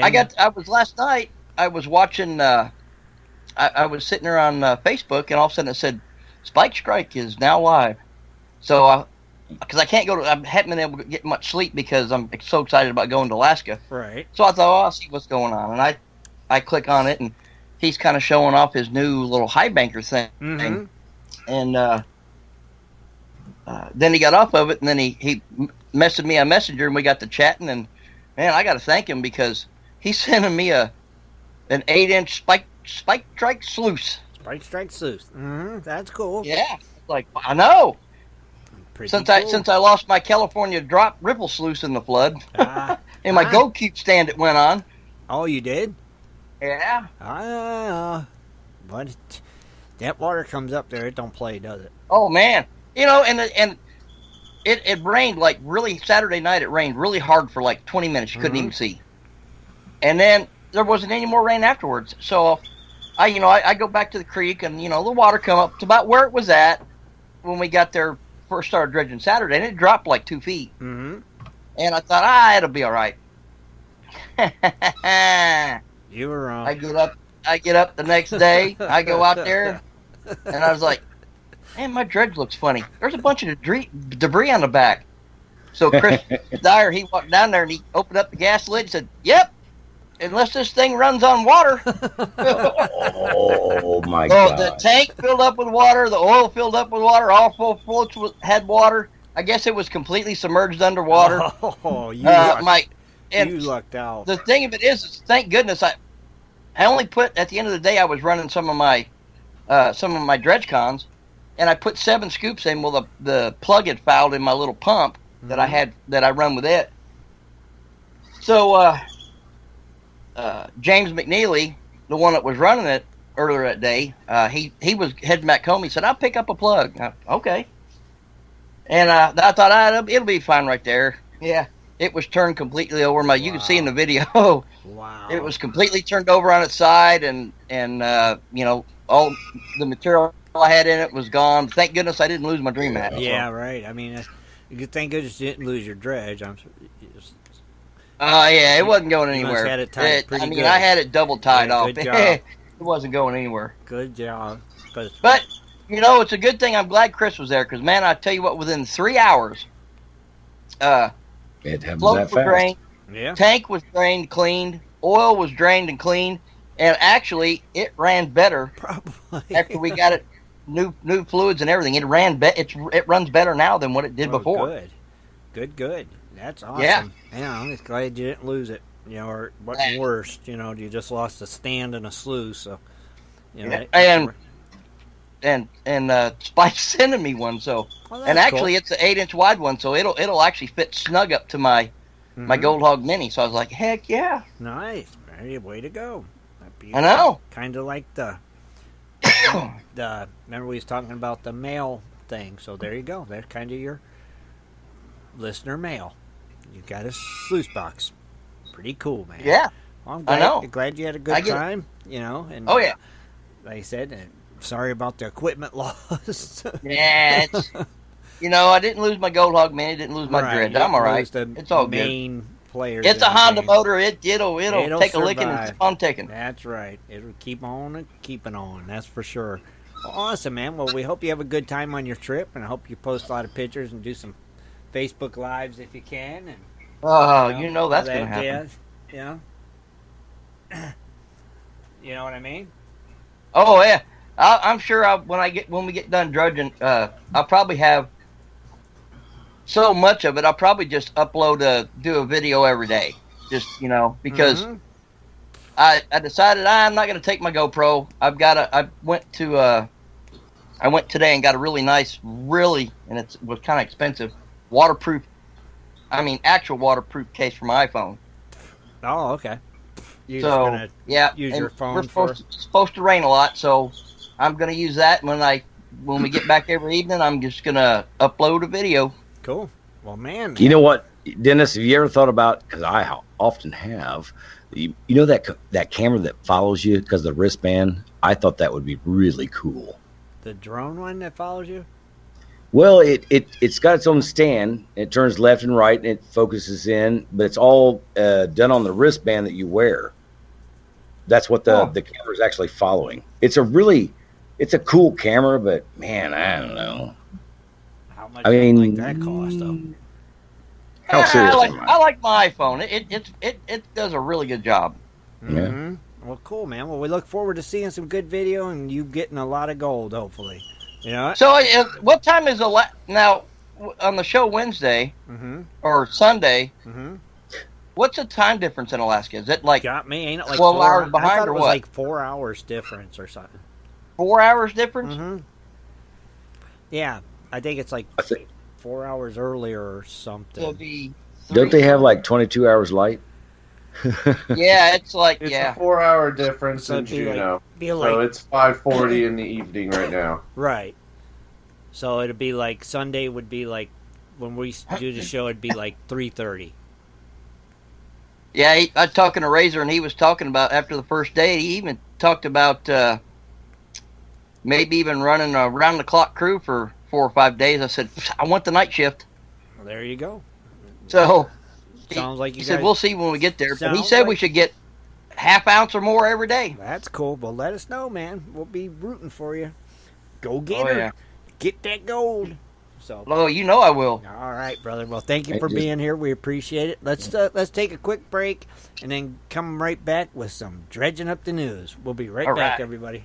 I was last night. I was watching. I was sitting there on Facebook, and all of a sudden it said, "Spike Strike is now live." So, because I haven't been able to get much sleep because I'm so excited about going to Alaska. Right. So I thought, I'll see what's going on, and I click on it, and he's kind of showing off his new little high banker thing, and then he got off of it, and then he messaged me on Messenger, and we got to chatting, and man, I got to thank him because he's sending me an 8-inch spike strike sluice. Spike strike sluice. That's cool. Yeah, like I know. Since I lost my California drop ripple sluice in the flood, and my gold cube stand it went on. Oh, you did? Yeah. But that water comes up there, it don't play, does it? Oh man, and it rained like really Saturday night. It rained really hard for like 20 minutes. You couldn't even see, and then there wasn't any more rain afterwards. So I go back to the creek, and the water come up to about where it was at when we got there. First started dredging Saturday, and it dropped like 2 feet. And I thought, it'll be all right. You were wrong. I get up the next day. I go out there, and I was like, man, my dredge looks funny. There's a bunch of debris on the back. So Chris Dyer, he walked down there, and he opened up the gas lid and said, yep, unless this thing runs on water. Oh, my God. The tank filled up with water, the oil filled up with water, all full floats had water. I guess it was completely submerged underwater. Oh, you lucked out. The thing of it is thank goodness I only put, at the end of the day, I was running some of my dredge cons, and I put 7 scoops in. Well, the plug had fouled in my little pump that I run with it. So James McNeely, the one that was running it earlier that day, he was heading back home. He said, I'll pick up a plug. Okay. And I thought, it'll be fine right there. Yeah. It was turned completely over. You can see in the video. Wow. It was completely turned over on its side, and all the material I had in it was gone. Thank goodness I didn't lose my Dream Mat. Yeah, right. I mean, thank goodness you didn't lose your dredge. Yeah, it wasn't going anywhere. Had it tied pretty good. I had it double tied off. Good job. It wasn't going anywhere. Good job. But, it's a good thing. I'm glad Chris was there because, man, I tell you what, within 3 hours, it happens that fast. Drained, yeah. Tank was drained, cleaned, oil was drained and cleaned, and actually it ran better. Probably after we got it new fluids and everything. It it runs better now than what it did before. Good. That's awesome. Yeah. I'm just glad you didn't lose it. Or what worse, you just lost a stand and a sluice. So, and Spike's sending me one. So, and actually, it's an 8-inch wide one, so it'll actually fit snug up to my Gold Hog Mini. So I was like, heck yeah, nice, way to go. I know. Kind of like the remember we was talking about the mail thing. So there you go. That's kind of your listener mail. You got a sluice box. Pretty cool, man. Yeah. Well, I know. Glad you had a good time. And oh yeah. Like I said, sorry about the equipment loss. Yeah. I didn't lose my Gold Hog Mini. Didn't lose my Dredge. I'm all right. It's all main good. Players. It's a Honda motor. It'll take a licking and it's fun taking. That's right. It'll keep on and keeping on. That's for sure. Well, awesome, man. Well, we hope you have a good time on your trip, and I hope you post a lot of pictures and do some Facebook Lives if you can. And that's going to happen. Yeah. You know what I mean? Oh yeah. I'm sure when we get done dredging, I'll probably have so much of it. I'll probably just do a video every day, just because I decided I'm not going to take my GoPro. I went today and got a really nice, and it was kind of expensive, actual waterproof case for my iPhone. Oh, okay. Use your phone. It's supposed to rain a lot, so I'm going to use that when we get back every evening. I'm just going to upload a video. Cool. Well, man. You know what, Dennis? Have you ever thought about? Because I often have. You know that camera that follows you because the wristband. I thought that would be really cool. The drone one that follows you. Well, it's got its own stand. It turns left and right, and it focuses in. But it's all done on the wristband that you wear. That's what the camera is actually following. It's a cool camera, but man, I don't know. How much like that cost though? How serious? I like my iPhone. It does a really good job. Mm-hmm. Well, cool, man. Well, we look forward to seeing some good video and you getting a lot of gold, hopefully. So, what time is now on the show Wednesday or Sunday? Mm-hmm. What's the time difference in Alaska? Is it like got me? Ain't it like 12 hours behind, I thought or it was what? like 4 hours difference or something. 4 hours difference? Mm-hmm. Yeah, I think it's like 4 hours earlier or something. It'll be Don't they have like 22 hours light? Yeah, it's like it's a 4 hour difference in Juneau. So it's 5:40 in the evening right now. Right. So it'd be like Sunday would be like when we do the show. It'd be like 3:30. Yeah, I was talking to Razor, and he was talking about after the first day. He even talked about maybe even running a round-the-clock crew for 4 or 5 days. I said, I want the night shift. Well, there you go. So sounds like he said, we'll see when we get there. But he said we should get half ounce or more every day. That's cool. Well, let us know, man. We'll be rooting for you. Go get her. Yeah. Get that gold. So, oh, you know I will. All right, brother. Well, thank you for being here. We appreciate it. Let's take a quick break and then come right back with some Dredging Up the News. We'll be right back, everybody.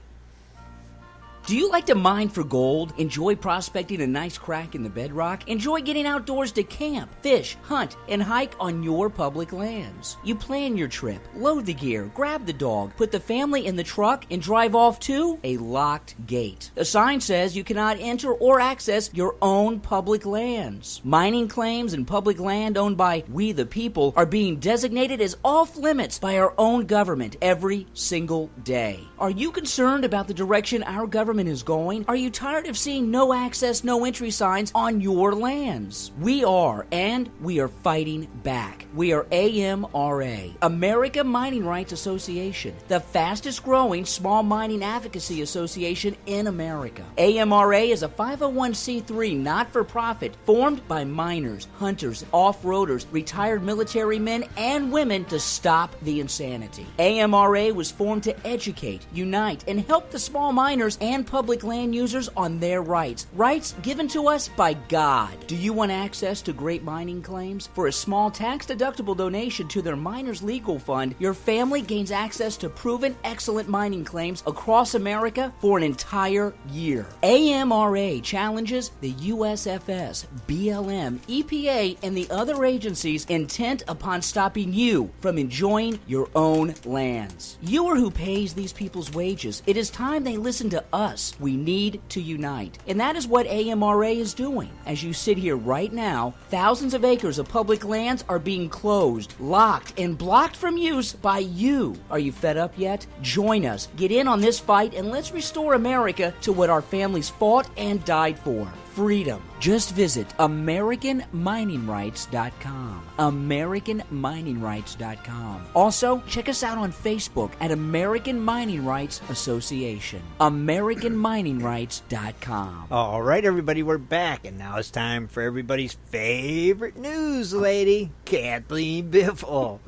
Do you like to mine for gold? Enjoy prospecting a nice crack in the bedrock? Enjoy getting outdoors to camp, fish, hunt, and hike on your public lands? You plan your trip, load the gear, grab the dog, put the family in the truck, and drive off to a locked gate. A sign says you cannot enter or access your own public lands. Mining claims and public land owned by we the people are being designated as off limits by our own government every single day. Are you concerned about the direction our government government is going? Are you tired of seeing no access, no entry signs on your lands? We are, and we are fighting back. We are AMRA, America Mining Rights Association, the fastest growing small mining advocacy association in America. AMRA is a 501c3 not-for-profit formed by miners, hunters, off-roaders, retired military men, and women to stop the insanity. AMRA was formed to educate, unite, and help the small miners and public land users on their rights. Rights given to us by God. Do you want access to great mining claims? For a small tax-deductible donation to their Miners Legal Fund, your family gains access to proven excellent mining claims across America for an entire year. AMRA challenges the USFS, BLM, EPA, and the other agencies intent upon stopping you from enjoying your own lands. You are who pays these people's wages. It is time they listen to us. We need to unite. And that is what AMRA is doing. As you sit here right now, thousands of acres of public lands are being closed, locked, and blocked from use by you. Are you fed up yet? Join us. Get in on this fight and let's restore America to what our families fought and died for. Freedom. Just visit AmericanMiningRights.com. AmericanMiningRights.com. Also, check us out on Facebook at American Mining Rights Association. AmericanMiningRights.com. All right, everybody, we're back, and now it's time for everybody's favorite news lady, Kathleen Biffle.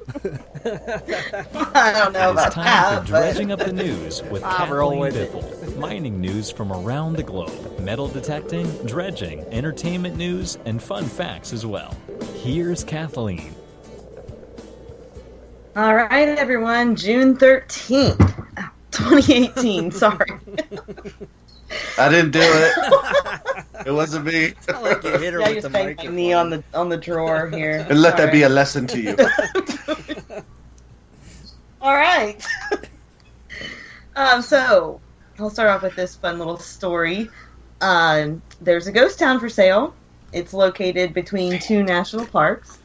I don't know about It's time for Dredging Up the News with Kathleen Biffle. Mining news from around the globe, metal detecting, dredging, entertainment news, and fun facts as well. Here's Kathleen. All right, everyone. June 13th, 2018. Sorry. I didn't do it. It wasn't me. It's not like you hit her with the microphone. Me on the drawer here. And let that be a lesson to you. All right. So I'll start off with this fun little story. There's a ghost town for sale. It's located between two national parks,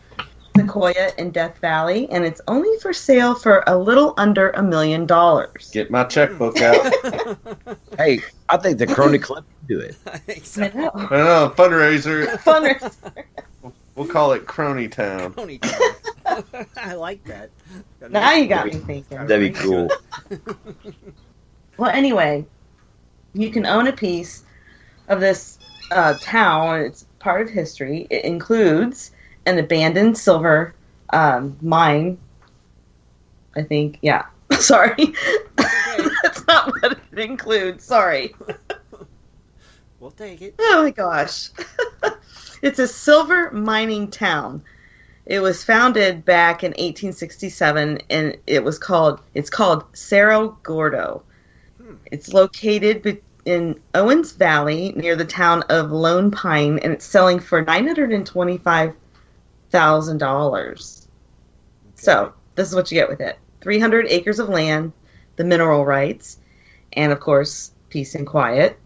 Sequoia and Death Valley, and it's only for sale for a little under $1 million. Get my checkbook out. Hey, I think the Crony Club can do it. I think so. I know. I know, fundraiser. Fundraiser. We'll call it Crony Town. Crony Town. I like that. Now you got me thinking. That'd be cool. Well, anyway, you can own a piece of this town. It's part of history. It includes an abandoned silver mine. I think, yeah. Sorry. That's not what it includes. Sorry. We'll take it. Oh my gosh. It's a silver mining town. It was founded back in 1867, and it's called Cerro Gordo. It's located in Owens Valley near the town of Lone Pine, and it's selling for $925,000. Okay. So this is what you get with it: 300 acres of land, the mineral rights, and of course, peace and quiet.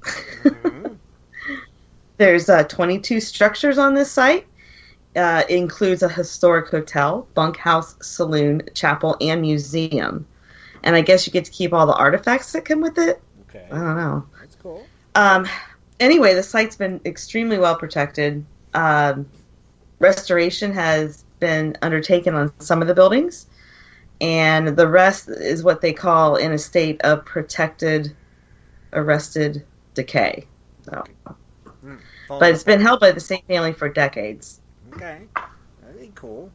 Mm-hmm. There's 22 structures on this site. It includes a historic hotel, bunkhouse, saloon, chapel, and museum. And I guess you get to keep all the artifacts that come with it. Okay. I don't know. That's cool. Anyway, the site's been extremely well protected. Restoration has been undertaken on some of the buildings, and the rest is what they call in a state of protected, arrested decay. So. But it's been held by the same family for decades. Okay. That'd be cool.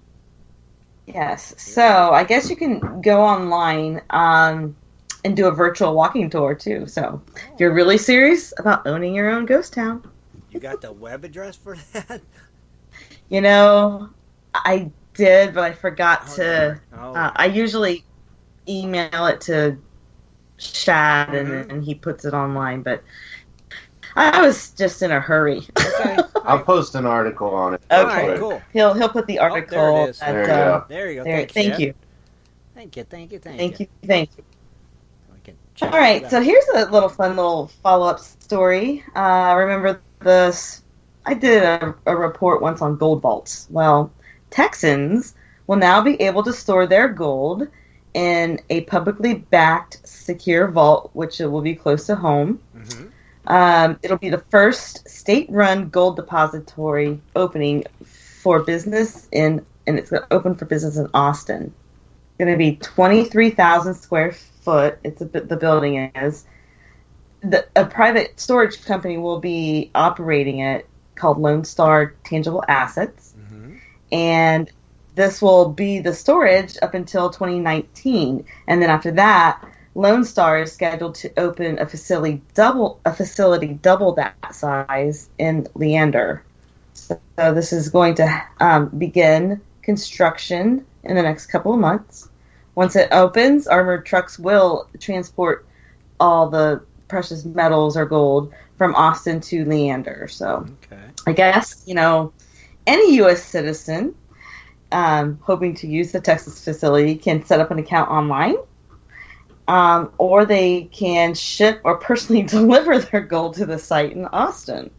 Yes. So I guess you can go online and do a virtual walking tour too. So if you're really serious about owning your own ghost town. You got the web address for that? You know, I did, but I forgot to. I usually email it to Shad and he puts it online, but I was just in a hurry. Okay. I'll post an article on it. Okay, all right, cool. He'll put the article. There it is. There you go. There you go. Thank you. Thank you. Thank you. All right, so here's a fun little follow-up story. Remember this? I did a report once on gold vaults. Well, Texans will now be able to store their gold in a publicly backed secure vault, which will be close to home. Mm-hmm. It'll be the first state-run gold depository opening for business and it's going to open for business in Austin. It's going to be 23,000 square foot. The building is. A private storage company will be operating it called Lone Star Tangible Assets. Mm-hmm. And this will be the storage up until 2019. And then after that, Lone Star is scheduled to open a facility double that size in Leander. So this is going to begin construction in the next couple of months. Once it opens, armored trucks will transport all the precious metals or gold from Austin to Leander. So I guess, any U.S. citizen hoping to use the Texas facility can set up an account online, or they can ship or personally deliver their gold to the site in Austin.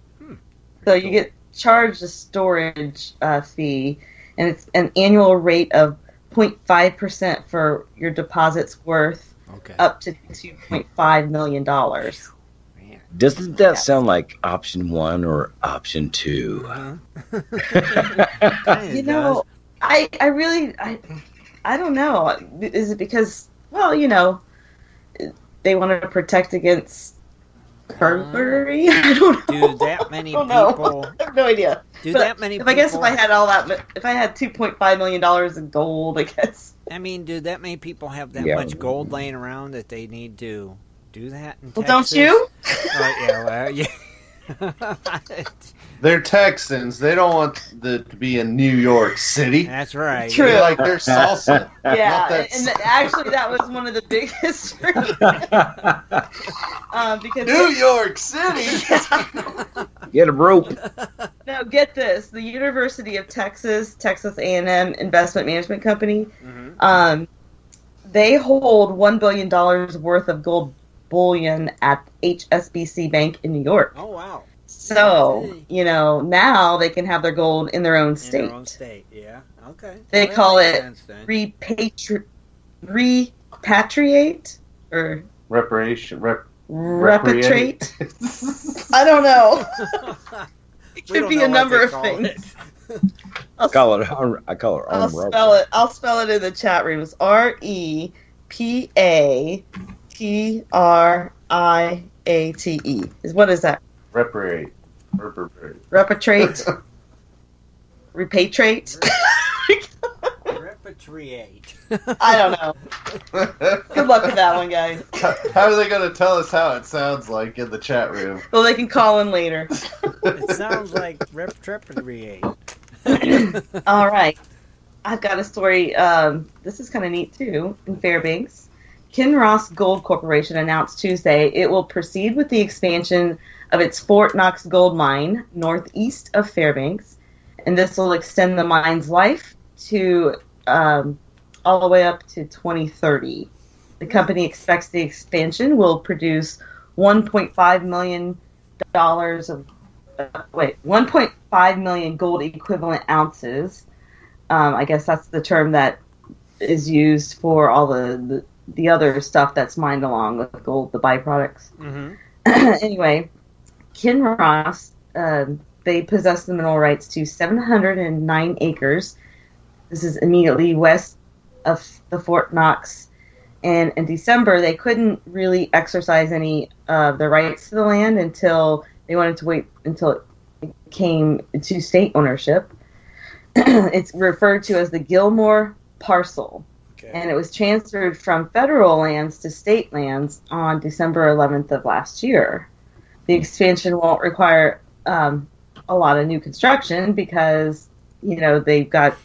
So you get charged a storage fee, and it's an annual rate of 0.5% for your deposits worth up to $2.5 million. Doesn't that sound like option 1 or option 2? I really don't know. Is it because, they want to protect against burglary? I don't know. Do that many people? I have no idea. That many people? I guess if I had all that, if I had $2.5 million in gold, I guess. I mean, do that many people have that much gold laying around that they need to do that in Texas? Don't you? They're Texans. They don't want to be in New York City. That's right. True. They like their salsa. Yeah, actually, that was one of the biggest because New York City. Get a rope. Now, get this: the University of Texas A&M Investment Management Company, they hold $1 billion worth of gold bullion at HSBC Bank in New York. Oh wow! So now they can have their gold in their own state. In their own state, yeah. Okay. They call it repatriate or repatriate. I don't know. It could be a number of things. I call it arm robbery. I'll spell it in the chat room. It's REPATRIATE. What is that? Repatriate. Repatriate. Repatriate. I don't know. Good luck with that one, guys. How are they going to tell us how it sounds like in the chat room? Well, they can call in later. It sounds like repatriate. All right. I've got a story. This is kind of neat, too, in Fairbanks. Kinross Gold Corporation announced Tuesday it will proceed with the expansion of its Fort Knox gold mine northeast of Fairbanks, and this will extend the mine's life to all the way up to 2030. The company expects the expansion will produce $1.5 million of 1.5 million gold equivalent ounces. I guess that's the term that is used for all the other stuff that's mined along with gold, the byproducts. Mm-hmm. Anyway, Kinross, they possess the mineral rights to 709 acres. This is immediately west of the Fort Knox. And in December, they couldn't really exercise any of the rights to the land until they wanted to wait until it came to state ownership. It's referred to as the Gilmore Parcel. Okay. And it was transferred from federal lands to state lands on December 11th of last year. The expansion won't require a lot of new construction because, they've got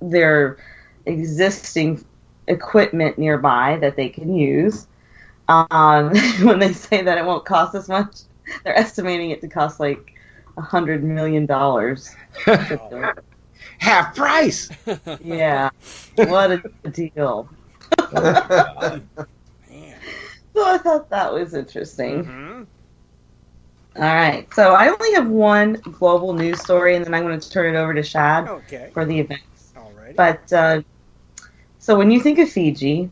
their existing equipment nearby that they can use. When they say that it won't cost as much, they're estimating it to cost like $100 million. Half price. Yeah, what a deal. So I thought that was interesting. Mm-hmm. All right, so I only have one global news story, and then I'm going to turn it over to Shad for the events. Alrighty. But so when you think of Fiji,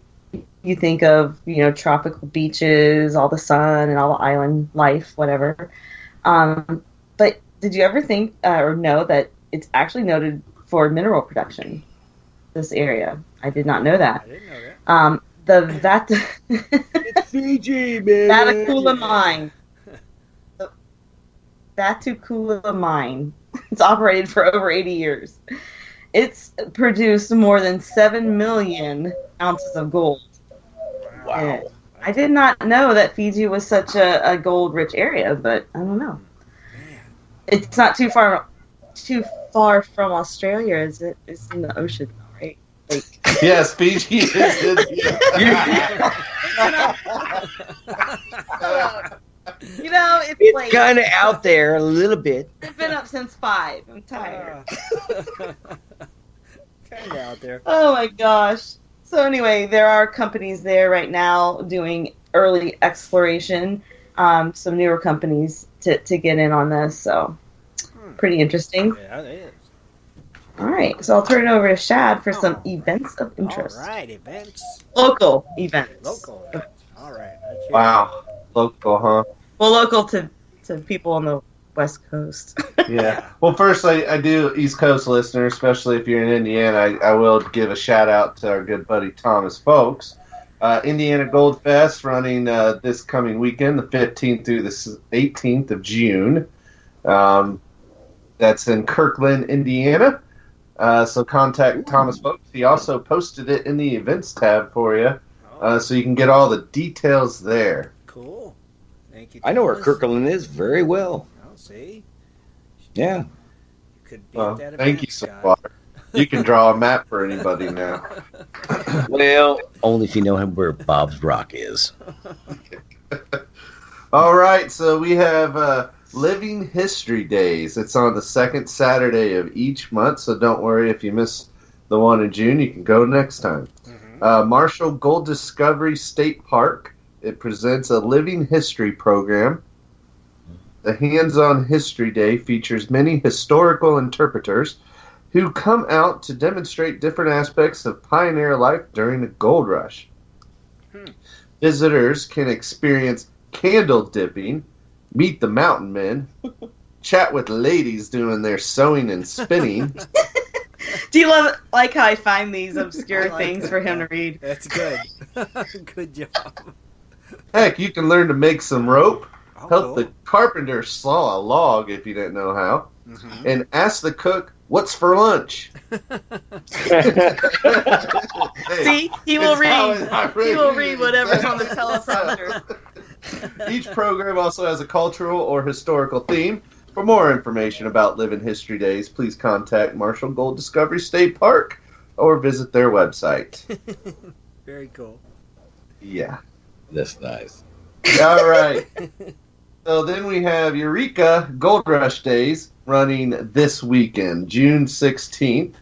you think of, tropical beaches, all the sun and all the island life, whatever. But did you ever think or know that it's actually noted for mineral production, this area? I did not know that. I didn't know that. It's Fiji, man. Vatakula mine. The Vatakula mine. It's operated for over 80 years. It's produced more than 7 million ounces of gold. Wow. And I did not know that Fiji was such a gold-rich area, but I don't know. It's not too far from Australia, is it? It's in the ocean, right? Like, Yes, Fiji is in it's like kind of out there a little bit. I've been up since 5. I'm tired. Kind of out there. Oh my gosh. So anyway, there are companies there right now doing early exploration. Some newer companies to get in on this. So pretty interesting. Yeah, it is. All right. So I'll turn it over to Shad for some events of interest. All right, events. Local events. Local events. All right. Let's hear Wow. Local, huh? Well, local to people on the West Coast. Yeah. Well, first, I do East Coast listeners, especially if you're in Indiana. I will give a shout out to our good buddy Thomas Folks. Indiana Gold Fest running this coming weekend, the 15th through the 18th of June. That's in Kirkland, Indiana. So contact Thomas Folks. He also posted it in the events tab for you, so you can get all the details there. Cool. Thank you. I know where Thomas. Kirkland is very well. Oh, see? Yeah. You could be at that event, Thank you, Scott. Swiftwater. You can draw a map for anybody now. Well, only if you know where Bob's Rock is. All right, so we have Living History Days. It's on the second Saturday of each month, so don't worry if you miss the one in June. You can go next time. Marshall Gold Discovery State Park. It presents a living history program. The Hands-on History Day features many historical interpreters who come out to demonstrate different aspects of pioneer life during the gold rush. Visitors can experience candle dipping, meet the mountain men, chat with ladies doing their sewing and spinning. Do you like how I find these obscure things for him to read? That's good. Good job. Heck, you can learn to make some rope, Oh, help cool. the carpenter saw a log if you didn't know how, and ask the cook, what's for lunch? See, he will read. He He will read whatever's on the teleprompter. Each program also has a cultural or historical theme. For more information about Living History Days, please contact Marshall Gold Discovery State Park or visit their website. Very cool. Yeah. That's nice. All right. So then we have Eureka Gold Rush Days running this weekend, June 16th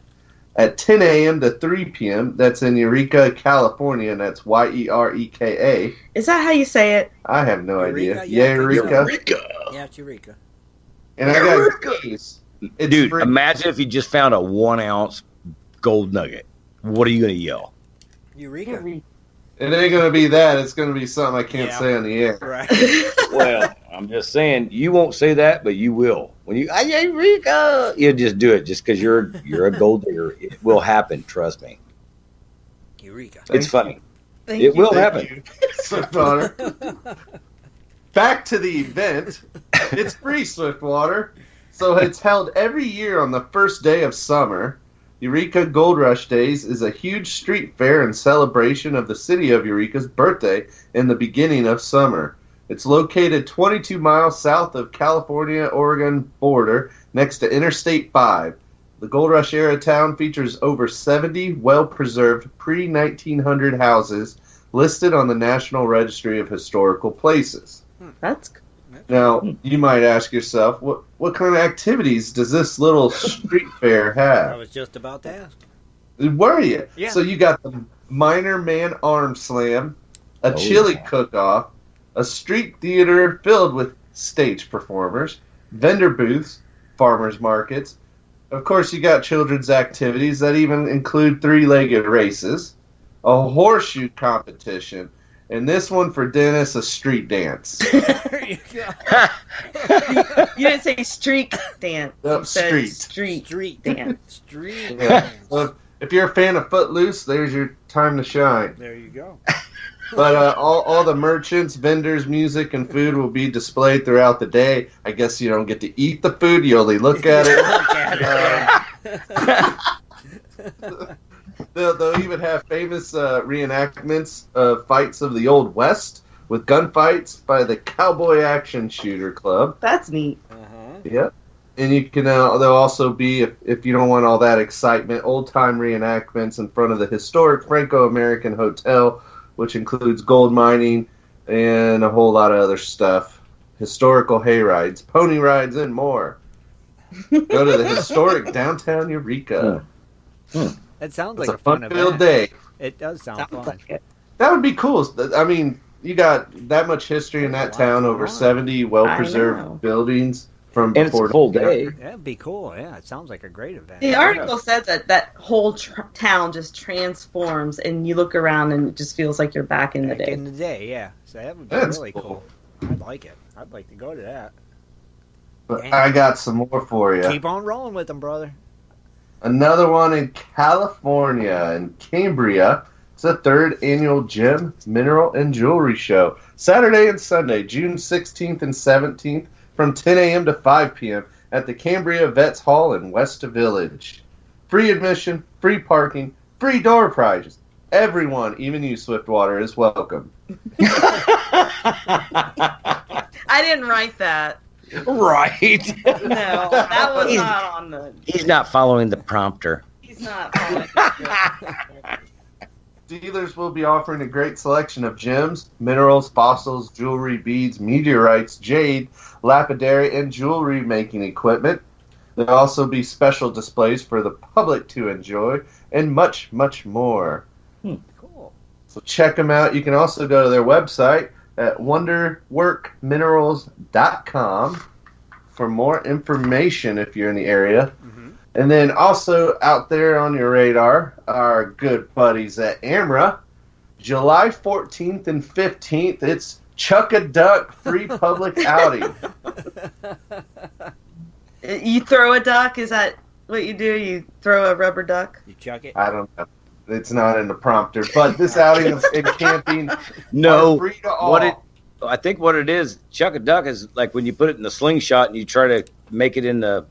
at 10 a.m. to 3 p.m. That's in Eureka, California, and that's Yereka. Is that how you say it? I have no Eureka? idea. Yeah, Eureka. Yeah, it's Eureka. And I got keys. It's Dude, free. imagine if you just found a 1 ounce gold nugget. What are you going to yell? Eureka. It ain't going to be that. It's going to be something I can't Yeah. say on the air. Right. Well, I'm just saying, you won't say that, but you will. When you, Eureka, you just do it just because you're a gold digger. It will happen, trust me. Eureka. It's funny. Thank It you. will happen. You, Swiftwater. Back to the event. It's free, Swiftwater. So it's held every year on the first day of summer. Eureka Gold Rush Days is a huge street fair and celebration of the city of Eureka's birthday in the beginning of summer. It's located 22 miles south of California-Oregon border next to Interstate 5. The Gold Rush era town features over 70 well-preserved pre-1900 houses listed on the National Registry of Historical Places. That's Now, you might ask yourself, what kind of activities does this little street fair I have? was just about to ask. Were you? Yeah. So you got the Minor Man Arm Slam, a Oh, chili yeah. cook-off, a street theater filled with stage performers, vendor booths, farmers markets. Of course, you got children's activities that even include three-legged races, a horseshoe competition, and this one for Dennis, a street dance. There you go. You didn't say streak dance. No, You said street. street dance. Street. Yeah. So if you're a fan of Footloose, there's your time to shine. There you go. But all the merchants, vendors, music, and food will be displayed throughout the day. I guess you don't get to eat the food; you only look at it. They'll even have famous reenactments of fights of the Old West with gunfights by the Cowboy Action Shooter Club. That's neat. Yeah. And you can there'll also be, if you don't want all that excitement, old-time reenactments in front of the historic Franco-American Hotel, which includes gold mining and a whole lot of other stuff. Historical hay rides, pony rides, and more. Go to the historic downtown Eureka. That sounds It's like a fun fun-filled event. day. It does sound fun. Like it. That would be cool. I mean, you got that much history in that town, over 70 well-preserved buildings from And it's before a full the- day. That'd be cool. Yeah, it sounds like a great event. The article said that whole town just transforms, and you look around, and it just feels like you're back in the Back day. in the day, yeah. So that would be That's really cool. I'd like it. I'd like to go to that. But I got some more for you. Keep on rolling with them, brother. Another one in California, in Cambria. It's the 3rd annual Gem, Mineral, and Jewelry Show. Saturday and Sunday, June 16th and 17th, from 10 a.m. to 5 p.m. at the Cambria Vets Hall in West Village. Free admission, free parking, free door prizes. Everyone, even you, Swiftwater, is welcome. I didn't write that. Right. No, that was not on the. He's not following the prompter. He's not following the Dealers will be offering a great selection of gems, minerals, fossils, jewelry, beads, meteorites, jade, lapidary, and jewelry making equipment. There'll also be special displays for the public to enjoy, and much, much more. Cool. So check them out. You can also go to their website at wonderworkminerals.com for more information if you're in the area. And then also out there on your radar, our good buddies at AMRA, July 14th and 15th, it's Chuck a Duck free public outing. You throw a duck? Is that what you do? You throw a rubber duck? You chuck it? I don't know. It's not in the prompter, but this outing and camping No, are free to all. I think what it is, Chuck a Duck is like when you put it in the slingshot and you try to make it in the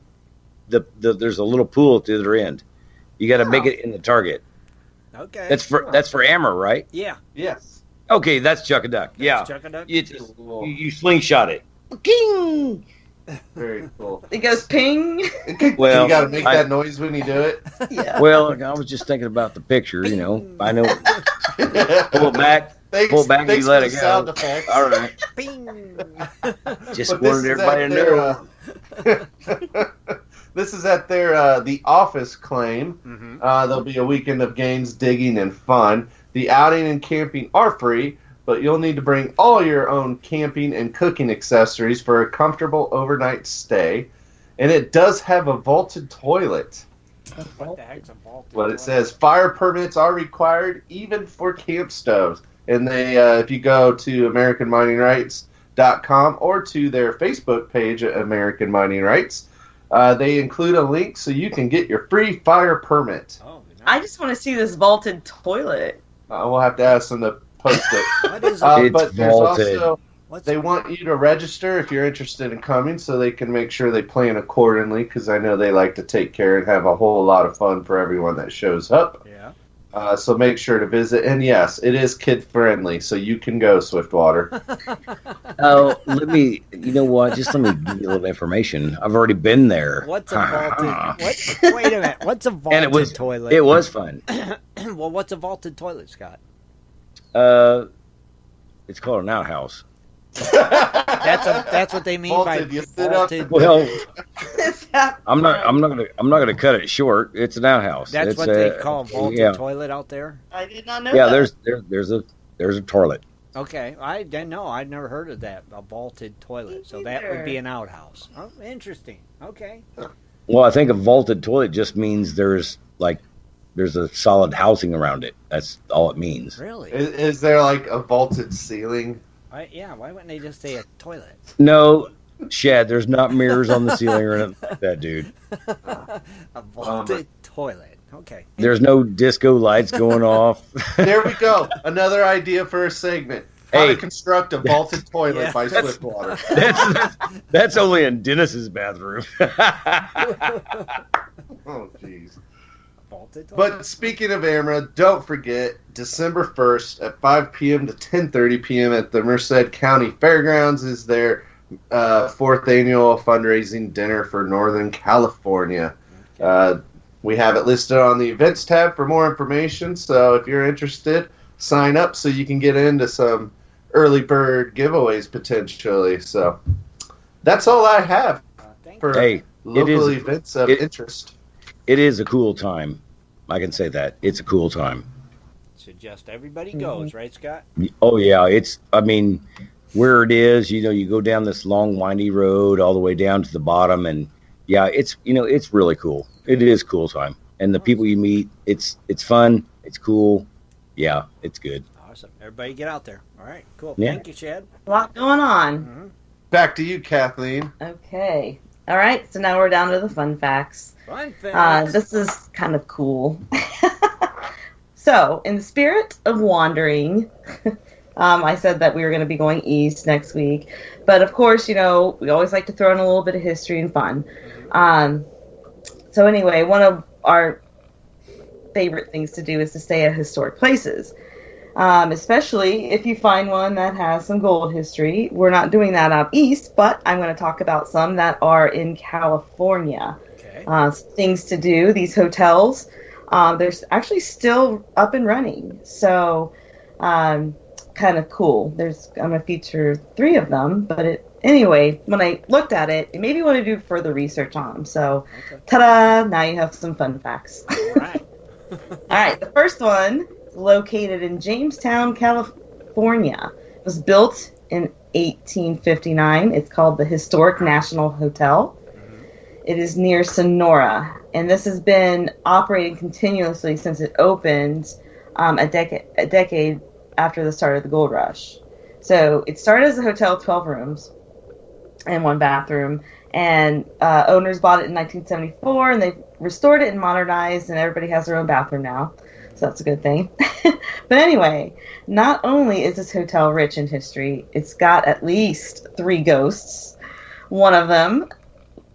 there's a little pool at the other end. You got to make it in the target. Okay. That's for Amber, right? Yeah. Yes. Okay, that's Chuck a Duck. Yeah. Chuck a Duck? You slingshot it. King. Very cool. It goes ping. Well, you got to make that noise when you do it. Yeah. Well, I was just thinking about the picture. You know, I know. Pull it back. Pull back and you let it go. Sound effects. All right. Bing. Just But wanted everybody to know. This is at their The Office claim. There'll be a weekend of games, digging, and fun. The outing and camping are free, but you'll need to bring all your own camping and cooking accessories for a comfortable overnight stay. And it does have a vaulted toilet. What the heck's a vaulted What it says, fire permits are required even for camp stoves. And they, if you go to AmericanMiningRights.com or to their Facebook page at American Mining Rights, they include a link so you can get your free fire permit. Oh, nice. I just want to see this vaulted toilet. We'll have to ask them to post it. What is It's but there's vaulted. also, What's they want you to register if you're interested in coming so they can make sure they plan accordingly, because I know they like to take care and have a whole lot of fun for everyone that shows up. Yeah. So make sure to visit. And yes, it is kid-friendly, so you can go, Swiftwater. Oh, you know what? Just let me give you a little information. I've already been there. What's a vaulted? Wait a minute. What's a vaulted And it was toilet? It was fun. Well, what's a vaulted toilet, Scott? It's called an outhouse. That's what they mean Vaulted, by you sit up. vaulted. Well, Is that I'm not gonna cut it short. It's an outhouse. That's It's what they call vaulted yeah. toilet out there. I did not know Yeah, that. there's a toilet. Okay, I didn't know. I'd never heard of that, a vaulted toilet. So that would be an outhouse. Oh, interesting. Okay. Well, I think a vaulted toilet just means there's like there's a solid housing around it. That's all it means. Really? Is there like a vaulted ceiling? Why wouldn't they just say a toilet? No, Shad, there's not mirrors on the ceiling or anything like that, dude. A vaulted toilet. Okay. There's no disco lights going off. There we go. Another idea for a segment. How to construct a vaulted toilet by Swiftwater. That's only in Dennis's bathroom. Oh, jeez. But speaking of AMRA, don't forget, December 1st at 5 p.m. to 10:30 p.m. at the Merced County Fairgrounds is their 4th annual fundraising dinner for Northern California. We have it listed on the events tab for more information, so if you're interested, sign up so you can get into some early bird giveaways potentially. So that's all I have for local events of interest. It is a cool time. I can say that. It's a cool time. Suggest everybody goes, right, Scott? Oh, yeah. Where it is, you go down this long, windy road all the way down to the bottom, and yeah, it's really cool. It is a cool time. And the people you meet, it's fun. It's cool. Yeah, it's good. Awesome. Everybody get out there. All right, cool. Yeah. Thank you, Chad. A lot going on. Mm-hmm. Back to you, Kathleen. Okay. All right, so now we're down to the fun facts. Fun facts. This is kind of cool. So, in the spirit of wandering, I said that we were going to be going east next week. But, of course, we always like to throw in a little bit of history and fun. So, anyway, one of our favorite things to do is to stay at historic places. Especially if you find one that has some gold history. We're not doing that out east, but I'm going to talk about some that are in California. Okay. Things to do, these hotels. They're actually still up and running. So, kind of cool. I'm going to feature 3 of them, but anyway, when I looked at it, it made me want to do further research on them. So, ta-da! Now you have some fun facts. All right. All right, the first one is located in Jamestown, California. It was built in 1859. It's called the Historic National Hotel. It is near Sonora, and this has been operating continuously since it opened a decade after the start of the gold rush. So it started as a hotel, 12 rooms and 1 bathroom, and owners bought it in 1974, and they restored it and modernized, and everybody has their own bathroom now. So that's a good thing. But anyway, not only is this hotel rich in history, it's got at least 3 ghosts. One of them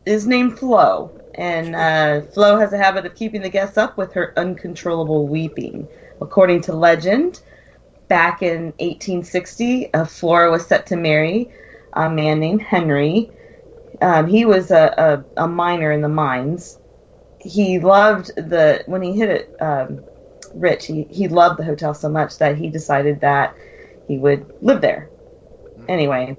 is named Flo, and Flo has a habit of keeping the guests up with her uncontrollable weeping. According to legend, back in 1860, Flora was set to marry a man named Henry. He was a miner in the mines. He loved when he hit it rich, he loved the hotel so much that he decided that he would live there. Anyway,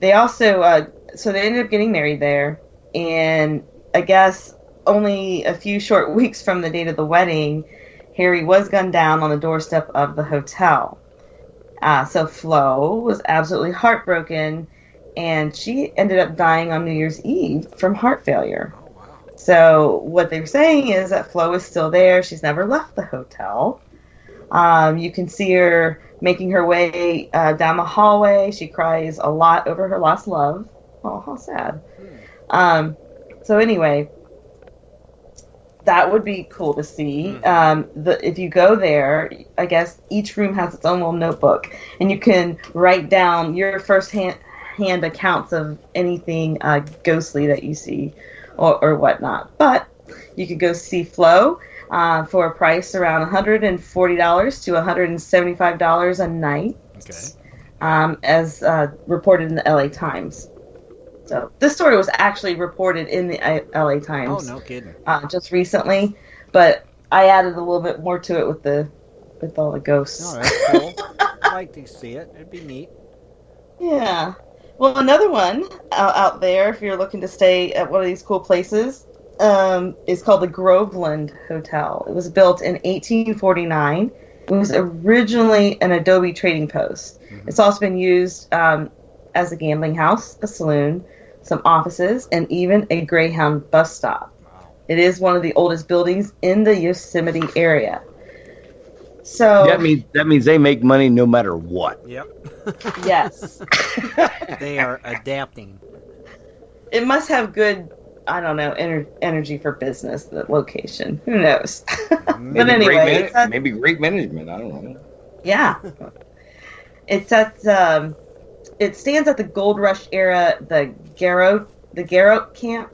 they also, so they ended up getting married there. And I guess only a few short weeks from the date of the wedding, Harry was gunned down on the doorstep of the hotel. So Flo was absolutely heartbroken, and she ended up dying on New Year's Eve from heart failure. Oh, wow. So what they were saying is that Flo is still there. She's never left the hotel. You can see her making her way down the hallway. She cries a lot over her lost love. Oh, how sad. So anyway, that would be cool to see. If you go there, I guess each room has its own little notebook, and you can write down your first-hand accounts of anything ghostly that you see or whatnot. But you could go see Flo for a price around $140 to $175 a night, as reported in the LA Times. So this story was actually reported in the LA Times. Oh, no kidding. Just recently, but I added a little bit more to it with all the ghosts. Oh, that's cool. I'd like to see it. It'd be neat. Yeah. Well, another one out there, if you're looking to stay at one of these cool places, is called the Groveland Hotel. It was built in 1849. It was originally an Adobe trading post. Mm-hmm. It's also been used as a gambling house, a saloon, some offices, and even a Greyhound bus stop. It is one of the oldest buildings in the Yosemite area. So that means they make money no matter what. Yep. Yes. They are adapting. It must have good, I don't know, energy for business, the location. Who knows? But anyway. Maybe great management. I don't know. Yeah. It's at, it stands at the Gold Rush era, the Garrote Camp.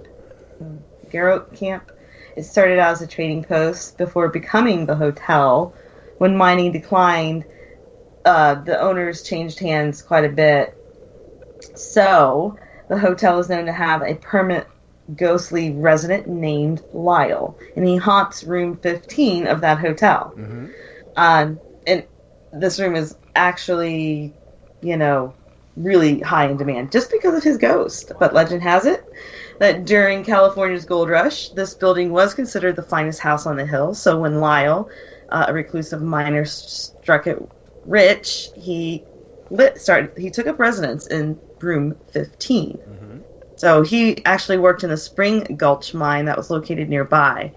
It started out as a trading post before becoming the hotel. When mining declined, the owners changed hands quite a bit. So the hotel is known to have a permanent ghostly resident named Lyle, and he haunts room 15 of that hotel. Mm-hmm. And this room is actually, really high in demand just because of his ghost. But legend has it that during California's gold rush, this building was considered the finest house on the hill. So when Lyle, a reclusive miner, struck it rich, he took up residence in room 15. Mm-hmm. So he actually worked in the Spring Gulch mine that was located nearby.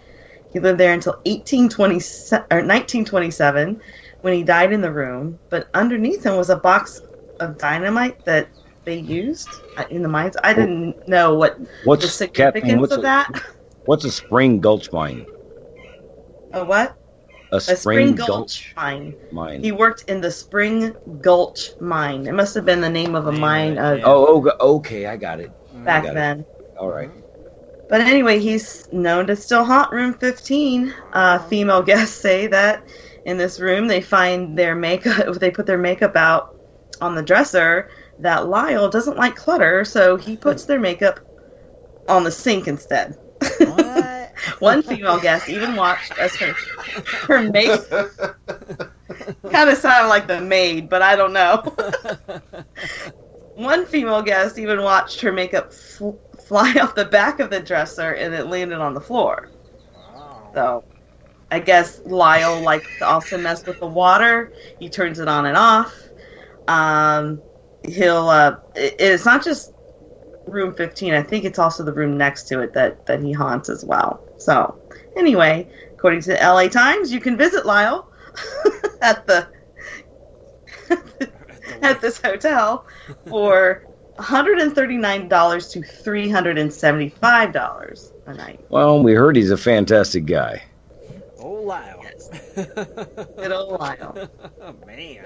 He lived there until 1927 when he died in the room, but underneath him was a box of dynamite that they used in the mines. I didn't know what's the significance of that. What's a Spring Gulch mine? A what? A Spring Gulch mine. He worked in the Spring Gulch mine. It must have been the name of a mine. Okay, I got it. Back then. All right. But anyway, he's known to still haunt room 15. Female guests say that in this room they find their makeup. They put their makeup out on the dresser. That Lyle doesn't like clutter, so he puts their makeup on the sink instead. What? One female guest even watched as her makeup kind of sounded like the maid, but I don't know. One female guest even watched her makeup fly off the back of the dresser and it landed on the floor. Wow. So I guess Lyle likes to also mess with the water. He turns it on and off. It's not just room 15. I think it's also the room next to it that he haunts as well. So anyway, according to the LA Times, you can visit Lyle at this hotel for $139 to $375 a night. Well, we heard he's a fantastic guy. Oh, Lyle. Yes. Good old Lyle. Oh, man.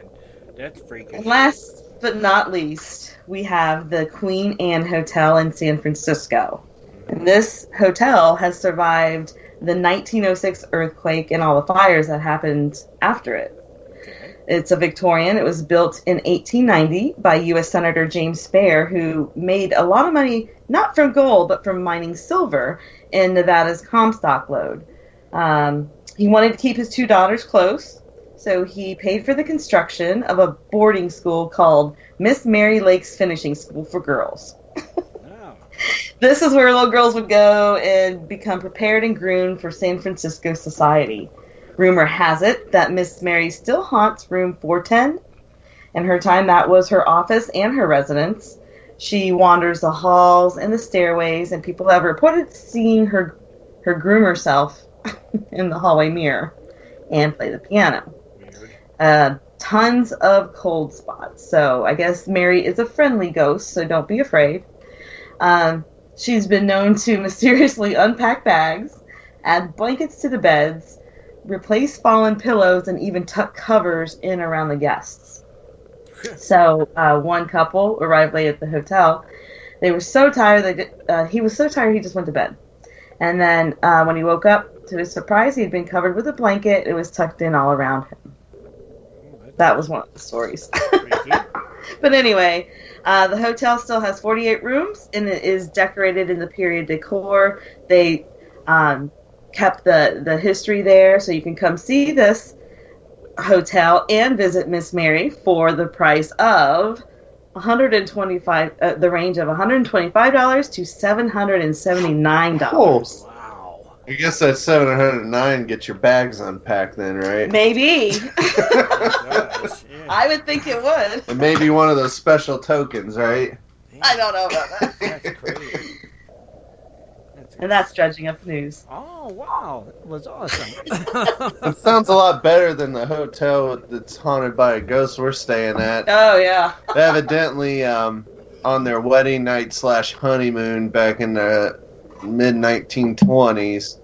That's freaking. And last but not least, we have the Queen Anne Hotel in San Francisco. And this hotel has survived the 1906 earthquake and all the fires that happened after it. Okay. It's a Victorian. It was built in 1890 by U.S. Senator James Fair, who made a lot of money, not from gold, but from mining silver in Nevada's Comstock lode. He wanted to keep his two daughters close, so he paid for the construction of a boarding school called Miss Mary Lake's Finishing School for Girls. Wow. This is where little girls would go and become prepared and groomed for San Francisco society. Rumor has it that Miss Mary still haunts room 410. In her time, that was her office and her residence. She wanders the halls and the stairways, and people have reported seeing her groom herself in the hallway mirror and play the piano. Tons of cold spots. So I guess Mary is a friendly ghost, so don't be afraid. She's been known to mysteriously unpack bags, add blankets to the beds, replace fallen pillows, and even tuck covers in around the guests. So one couple arrived late at the hotel. They were so tired, he was so tired he just went to bed. And then when he woke up, to his surprise, he had been covered with a blanket. It was tucked in all around him. That was one of the stories. But anyway, the hotel still has 48 rooms, and it is decorated in the period decor. They kept the history there, so you can come see this hotel and visit Miss Mary for the price of $125. The range of $125 to $779. Cool. I guess that $709 gets your bags unpacked then, right? Maybe. I would think it would. And maybe one of those special tokens, right? I don't know about that. That's crazy. And that's Dredging Up News. Oh, wow. It was awesome. It sounds a lot better than the hotel that's haunted by a ghost we're staying at. Oh, yeah. Evidently, on their wedding night / honeymoon back in the mid-1920s,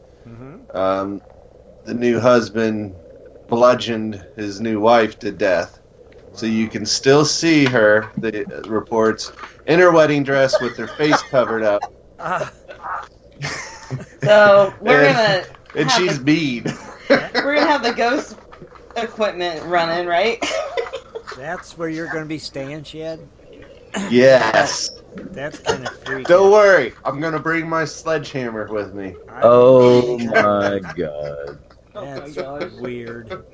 the new husband bludgeoned his new wife to death. So you can still see her, the reports, in her wedding dress with her face covered up. So we're gonna and she's mean. We're gonna have the ghost equipment running, right? That's where you're gonna be staying, Shad? Yes. That's kind of freaky. Don't worry, I'm gonna bring my sledgehammer with me. Oh my god. That's weird.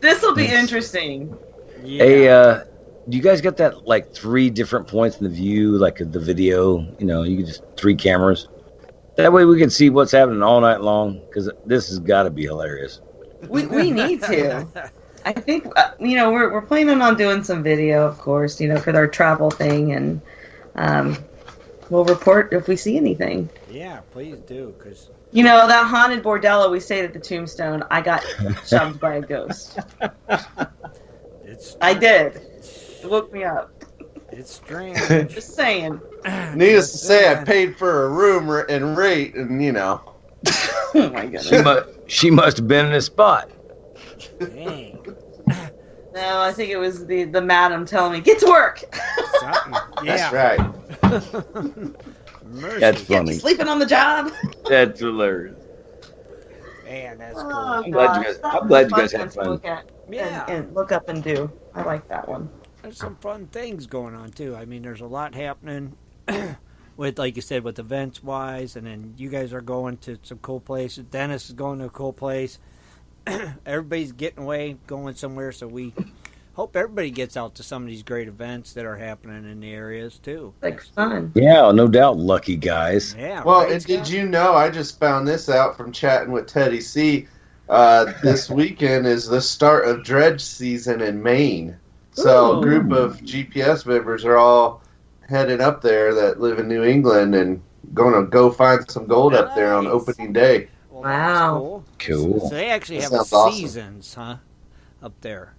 This will be interesting. Yeah. Hey, do you guys get that like 3 different points in the view, like the video? You know, you can just 3 cameras. That way we can see what's happening all night long, because this has got to be hilarious. We need to. I think we're planning on doing some video, of course, for our travel thing, and we'll report if we see anything. Yeah, please do, because that haunted bordello we stayed at the Tombstone, I got shoved by a ghost. I did. It woke me up. It's strange. Just saying. Needless to say, I paid for a room and rate, and Oh my goodness. She must have been in a spot. Dang. No, I think it was the madam telling me, get to work. Yeah. That's right. That's funny. Sleeping on the job. That's hilarious. Man, that's cool. Oh, I'm glad you guys had fun. Look at and look up and do. I like that one. There's some fun things going on too. I mean, there's a lot happening with, like you said, with events wise, and then you guys are going to some cool places. Dennis is going to a cool place. Everybody's getting away, going somewhere. So we hope everybody gets out to some of these great events that are happening in the areas too. Like fun. Yeah, no doubt, lucky guys. Yeah. Well, right, and Scott? did you know, I just found this out from chatting with Teddy C. This weekend is the start of dredge season in Maine. So a group of GPS members are all headed up there that live in New England and going to go find some gold up there on opening day. Well, Wow. Cool. So they actually have Sounds awesome. seasons, huh? Up there.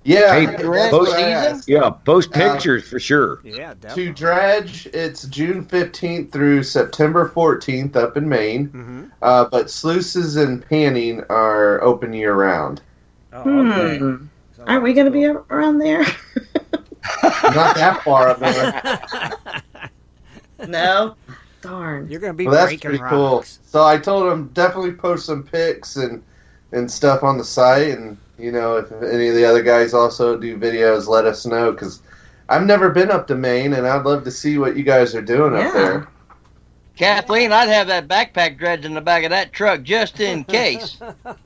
Yeah, Hey, that's post what I asked. Yeah, post pictures for sure. Yeah, To definitely. dredge, it's June 15th through September 14th up in Maine. Mm-hmm. But sluices and panning are open year-round. Oh, okay. So Aren't we going to be around there? Not that far up there. No? Darn. You're going to be Well, that's breaking pretty rocks. cool. So I told him definitely post some pics and stuff on the site. And, if any of the other guys also do videos, let us know. Because I've never been up to Maine, and I'd love to see what you guys are doing up there. Kathleen, I'd have that backpack dredge in the back of that truck just in case.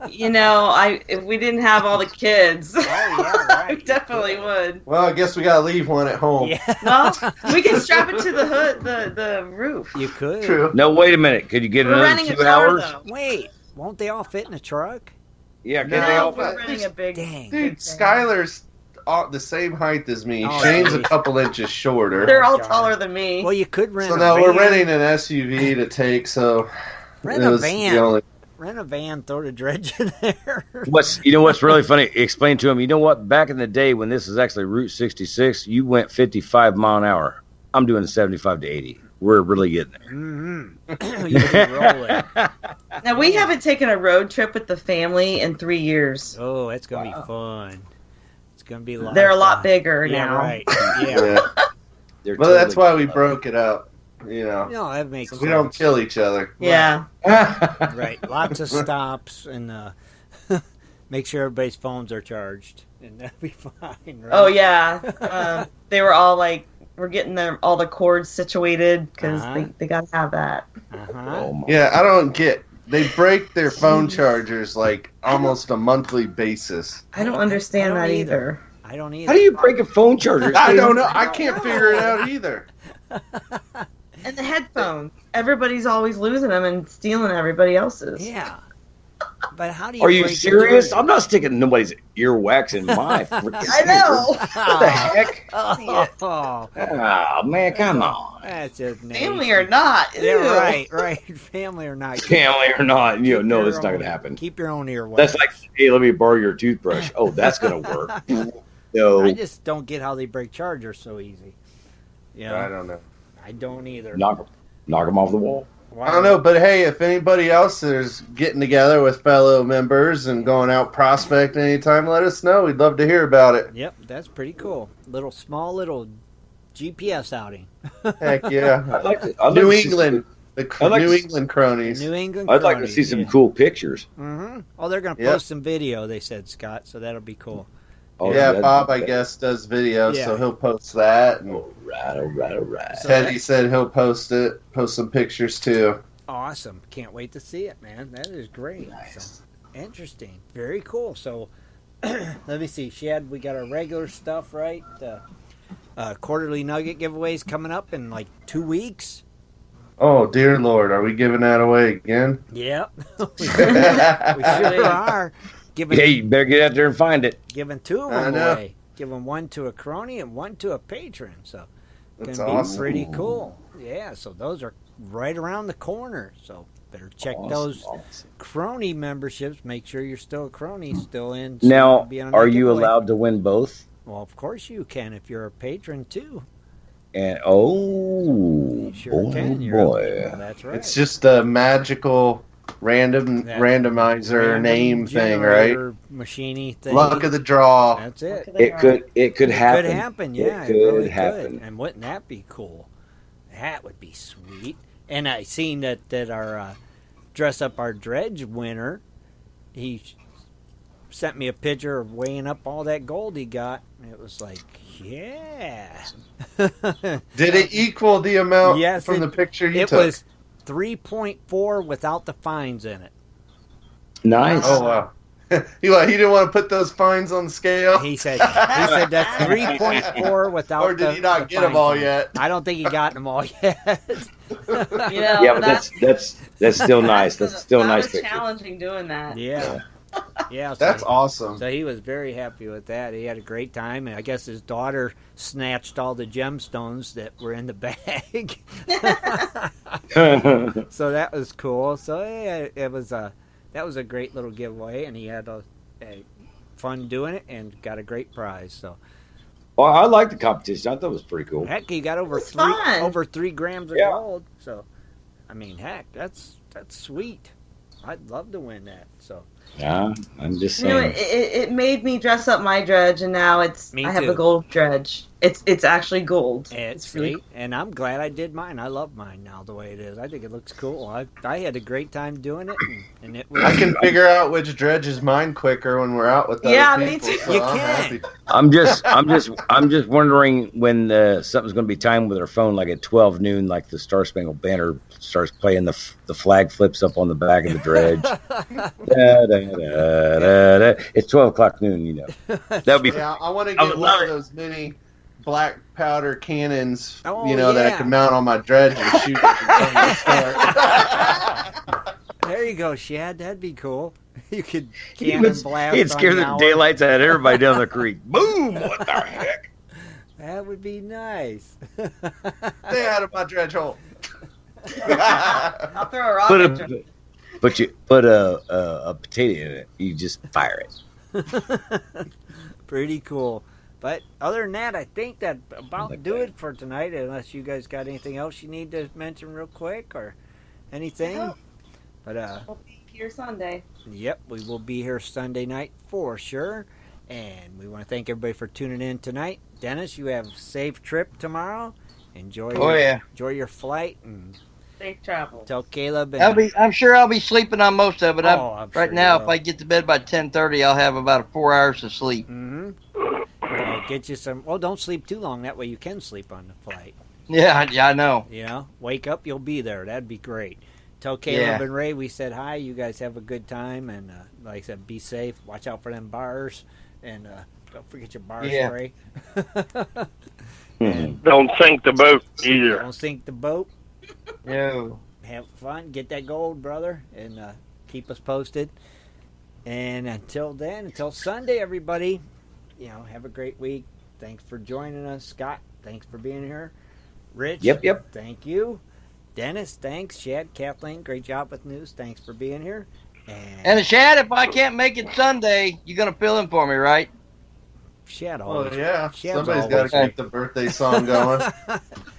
If we didn't have all the kids, right. we definitely would. Well, I guess we got to leave one at home. Yeah. Well, we can strap it to the hood, the roof. You could. True. No, wait a minute. Could you get We're another renting a 2 car, hours? though. Wait, won't they all fit in a truck? Yeah, can they No, all we're renting a big. Dang. Dude, Skylar's the same height as me. Oh, Shane's a geez. couple inches shorter. They're all God. taller than me. Well, you could rent So a now van. we're renting an SUV to take, so Rent it a was van. the only... Rent a van, throw the dredge in there. What's really funny? Explain to him. You know what? Back in the day when this is actually Route 66, you went 55 mile an hour. I'm doing 75 to 80. We're really getting there. Mm-hmm. You can roll it. Now, we haven't taken a road trip with the family in 3 years. Oh, it's going to be fun. It's going to be a lot They're of a lot fun. bigger Yeah, now. right. Yeah. Yeah. Well, that's why we broke it up, No, that makes So sense. we don't kill each other. Yeah. Right. Lots of stops and make sure everybody's phones are charged. And that'll be fine, right? Oh, yeah. They were all like, we're getting all the cords situated because they got to have that. Yeah, I don't get... They break their phone chargers like almost a monthly basis. I don't understand that either. I don't either. How do you break a phone charger? I don't know. I can't figure it out either. And the headphones. Everybody's always losing them and stealing everybody else's. Yeah. But how do you? Are you serious? I'm not sticking nobody's earwax in my freaking I know. What the heck? Oh, man, come on. That's just family or not. Ew. Yeah, right. Family or not. Family or not. No, that's not going to happen. Keep your own earwax. That's like, hey, let me borrow your toothbrush. Oh, that's going to work. No. I just don't get how they break chargers so easy. You know? I don't know. I don't either. Knock them off the wall. I don't know, but hey, if anybody else is getting together with fellow members and going out prospecting anytime, let us know. We'd love to hear about it. Yep, that's pretty cool. Small little GPS outing. Heck yeah. New England. New England cronies. New England I'd like to see some cool pictures. Mm-hmm. Oh, they're going to post some video, they said, Scott, so that'll be cool. Oh, yeah, Bob, I guess, does video, so he'll post that. And all right. So Teddy said he'll post some pictures, too. Awesome. Can't wait to see it, man. That is great. Nice. So, interesting. Very cool. So, let me see. Shad, we got our regular stuff, right? Quarterly nugget giveaways coming up in like 2 weeks. Oh, dear Lord. Are we giving that away again? Yep. we sure are. Hey, you better get out there and find it. Giving 2 of them away. Giving one to a crony and one to a patron. So, it's going to be pretty cool. Yeah, so those are right around the corner. So, better check those crony memberships. Make sure you're still a crony, still in. Now, are you allowed to win both? Well, of course you can if you're a patron, too. And, you sure can. Boy. That's right. It's just a magical randomizer name thing, right? Machiney thing. Luck of the draw. That's it. It could happen. It could happen, yeah. It really happen. And wouldn't that be cool? That would be sweet. And I seen that our dress up our dredge winner, he sent me a picture of weighing up all that gold he got. And it was like, yeah. Did it equal the amount from the picture you took? It was 3.4 without the fines in it. Nice. Oh, wow. He didn't want to put those fines on the scale? He said that's 3.4 without or did he not get them all yet? I don't think he got them all yet. Yeah, but that's still nice. That's still a nice picture. Challenging doing that. Yeah. Yeah, so that's awesome. So he was very happy with that. He had a great time, and I guess his daughter snatched all the gemstones that were in the bag. So that was cool. So yeah, that was a great little giveaway, and he had a fun doing it and got a great prize. So. Well, I like the competition. I thought it was pretty cool. Heck, he got over 3 grams of gold. So, I mean, heck, that's sweet. I'd love to win that. So. Yeah, I'm just saying. You know, it made me dress up my dredge, and now I have a gold dredge. It's actually gold. It's really cool. And I'm glad I did mine. I love mine now the way it is. I think it looks cool. I had a great time doing it, and it was. I can figure out which dredge is mine quicker when we're out with other people. Me too. So you can. I'm just wondering when something's going to be timed with our phone, like at 12 noon, like the Star Spangled Banner starts playing, the flag flips up on the back of the dredge. Da, da, da, da, da. It's 12 o'clock noon, you know. That would be. Yeah, I want to get one of those mini black powder cannons, that I can mount on my dredge and shoot it. There you go, Shad. That'd be cool. You could cannon blast. He'd scare the daylights out of everybody down the creek. Boom! What the heck? That would be nice. Stay out of my dredge hole. I'll throw a rocket. But you put a potato in it. You just fire it. Pretty cool. But other than that, I think that about do it for tonight, unless you guys got anything else you need to mention real quick or anything. No. But we'll be here Sunday. Yep, we will be here Sunday night for sure. And we want to thank everybody for tuning in tonight. Dennis, you have a safe trip tomorrow. Enjoy your flight and safe travel. Tell Caleb. I'm sure I'll be sleeping on most of it. I'm right sure now, if I get to bed by 10:30, I'll have about 4 hours of sleep. Mm-hmm. Get you some. Well, don't sleep too long. That way you can sleep on the flight. Yeah, I know. Wake up, you'll be there. That'd be great. Tell Caleb and Ray we said hi. You guys have a good time, and like I said, be safe. Watch out for them bars, and don't forget your bar spray. Don't sink the boat either. Don't sink the boat. No. Have fun. Get that gold, brother, and keep us posted. And until Sunday, everybody, have a great week. Thanks for joining us. Scott, thanks for being here. Rich, Yep. Thank you. Dennis, thanks. Shad, Kathleen, great job with news. Thanks for being here. And Shad, if I can't make it Sunday, you're going to fill in for me, right? Shad always. Oh, yeah. Shad's Somebody's got to keep the birthday song going.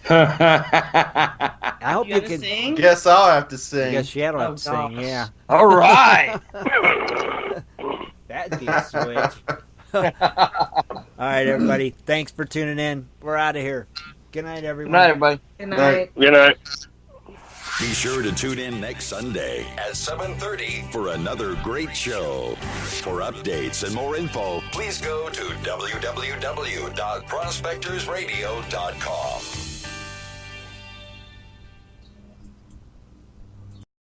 I hope you can sing. Guess I'll have to sing. Guess Shad will have to sing, yeah. All right. That'd be a switch. All right, everybody. Thanks for tuning in. We're out of here. Good night, everyone. Good night, everybody. Good night. Good night. Be sure to tune in next Sunday at 7:30 for another great show. For updates and more info, please go to www.prospectorsradio.com.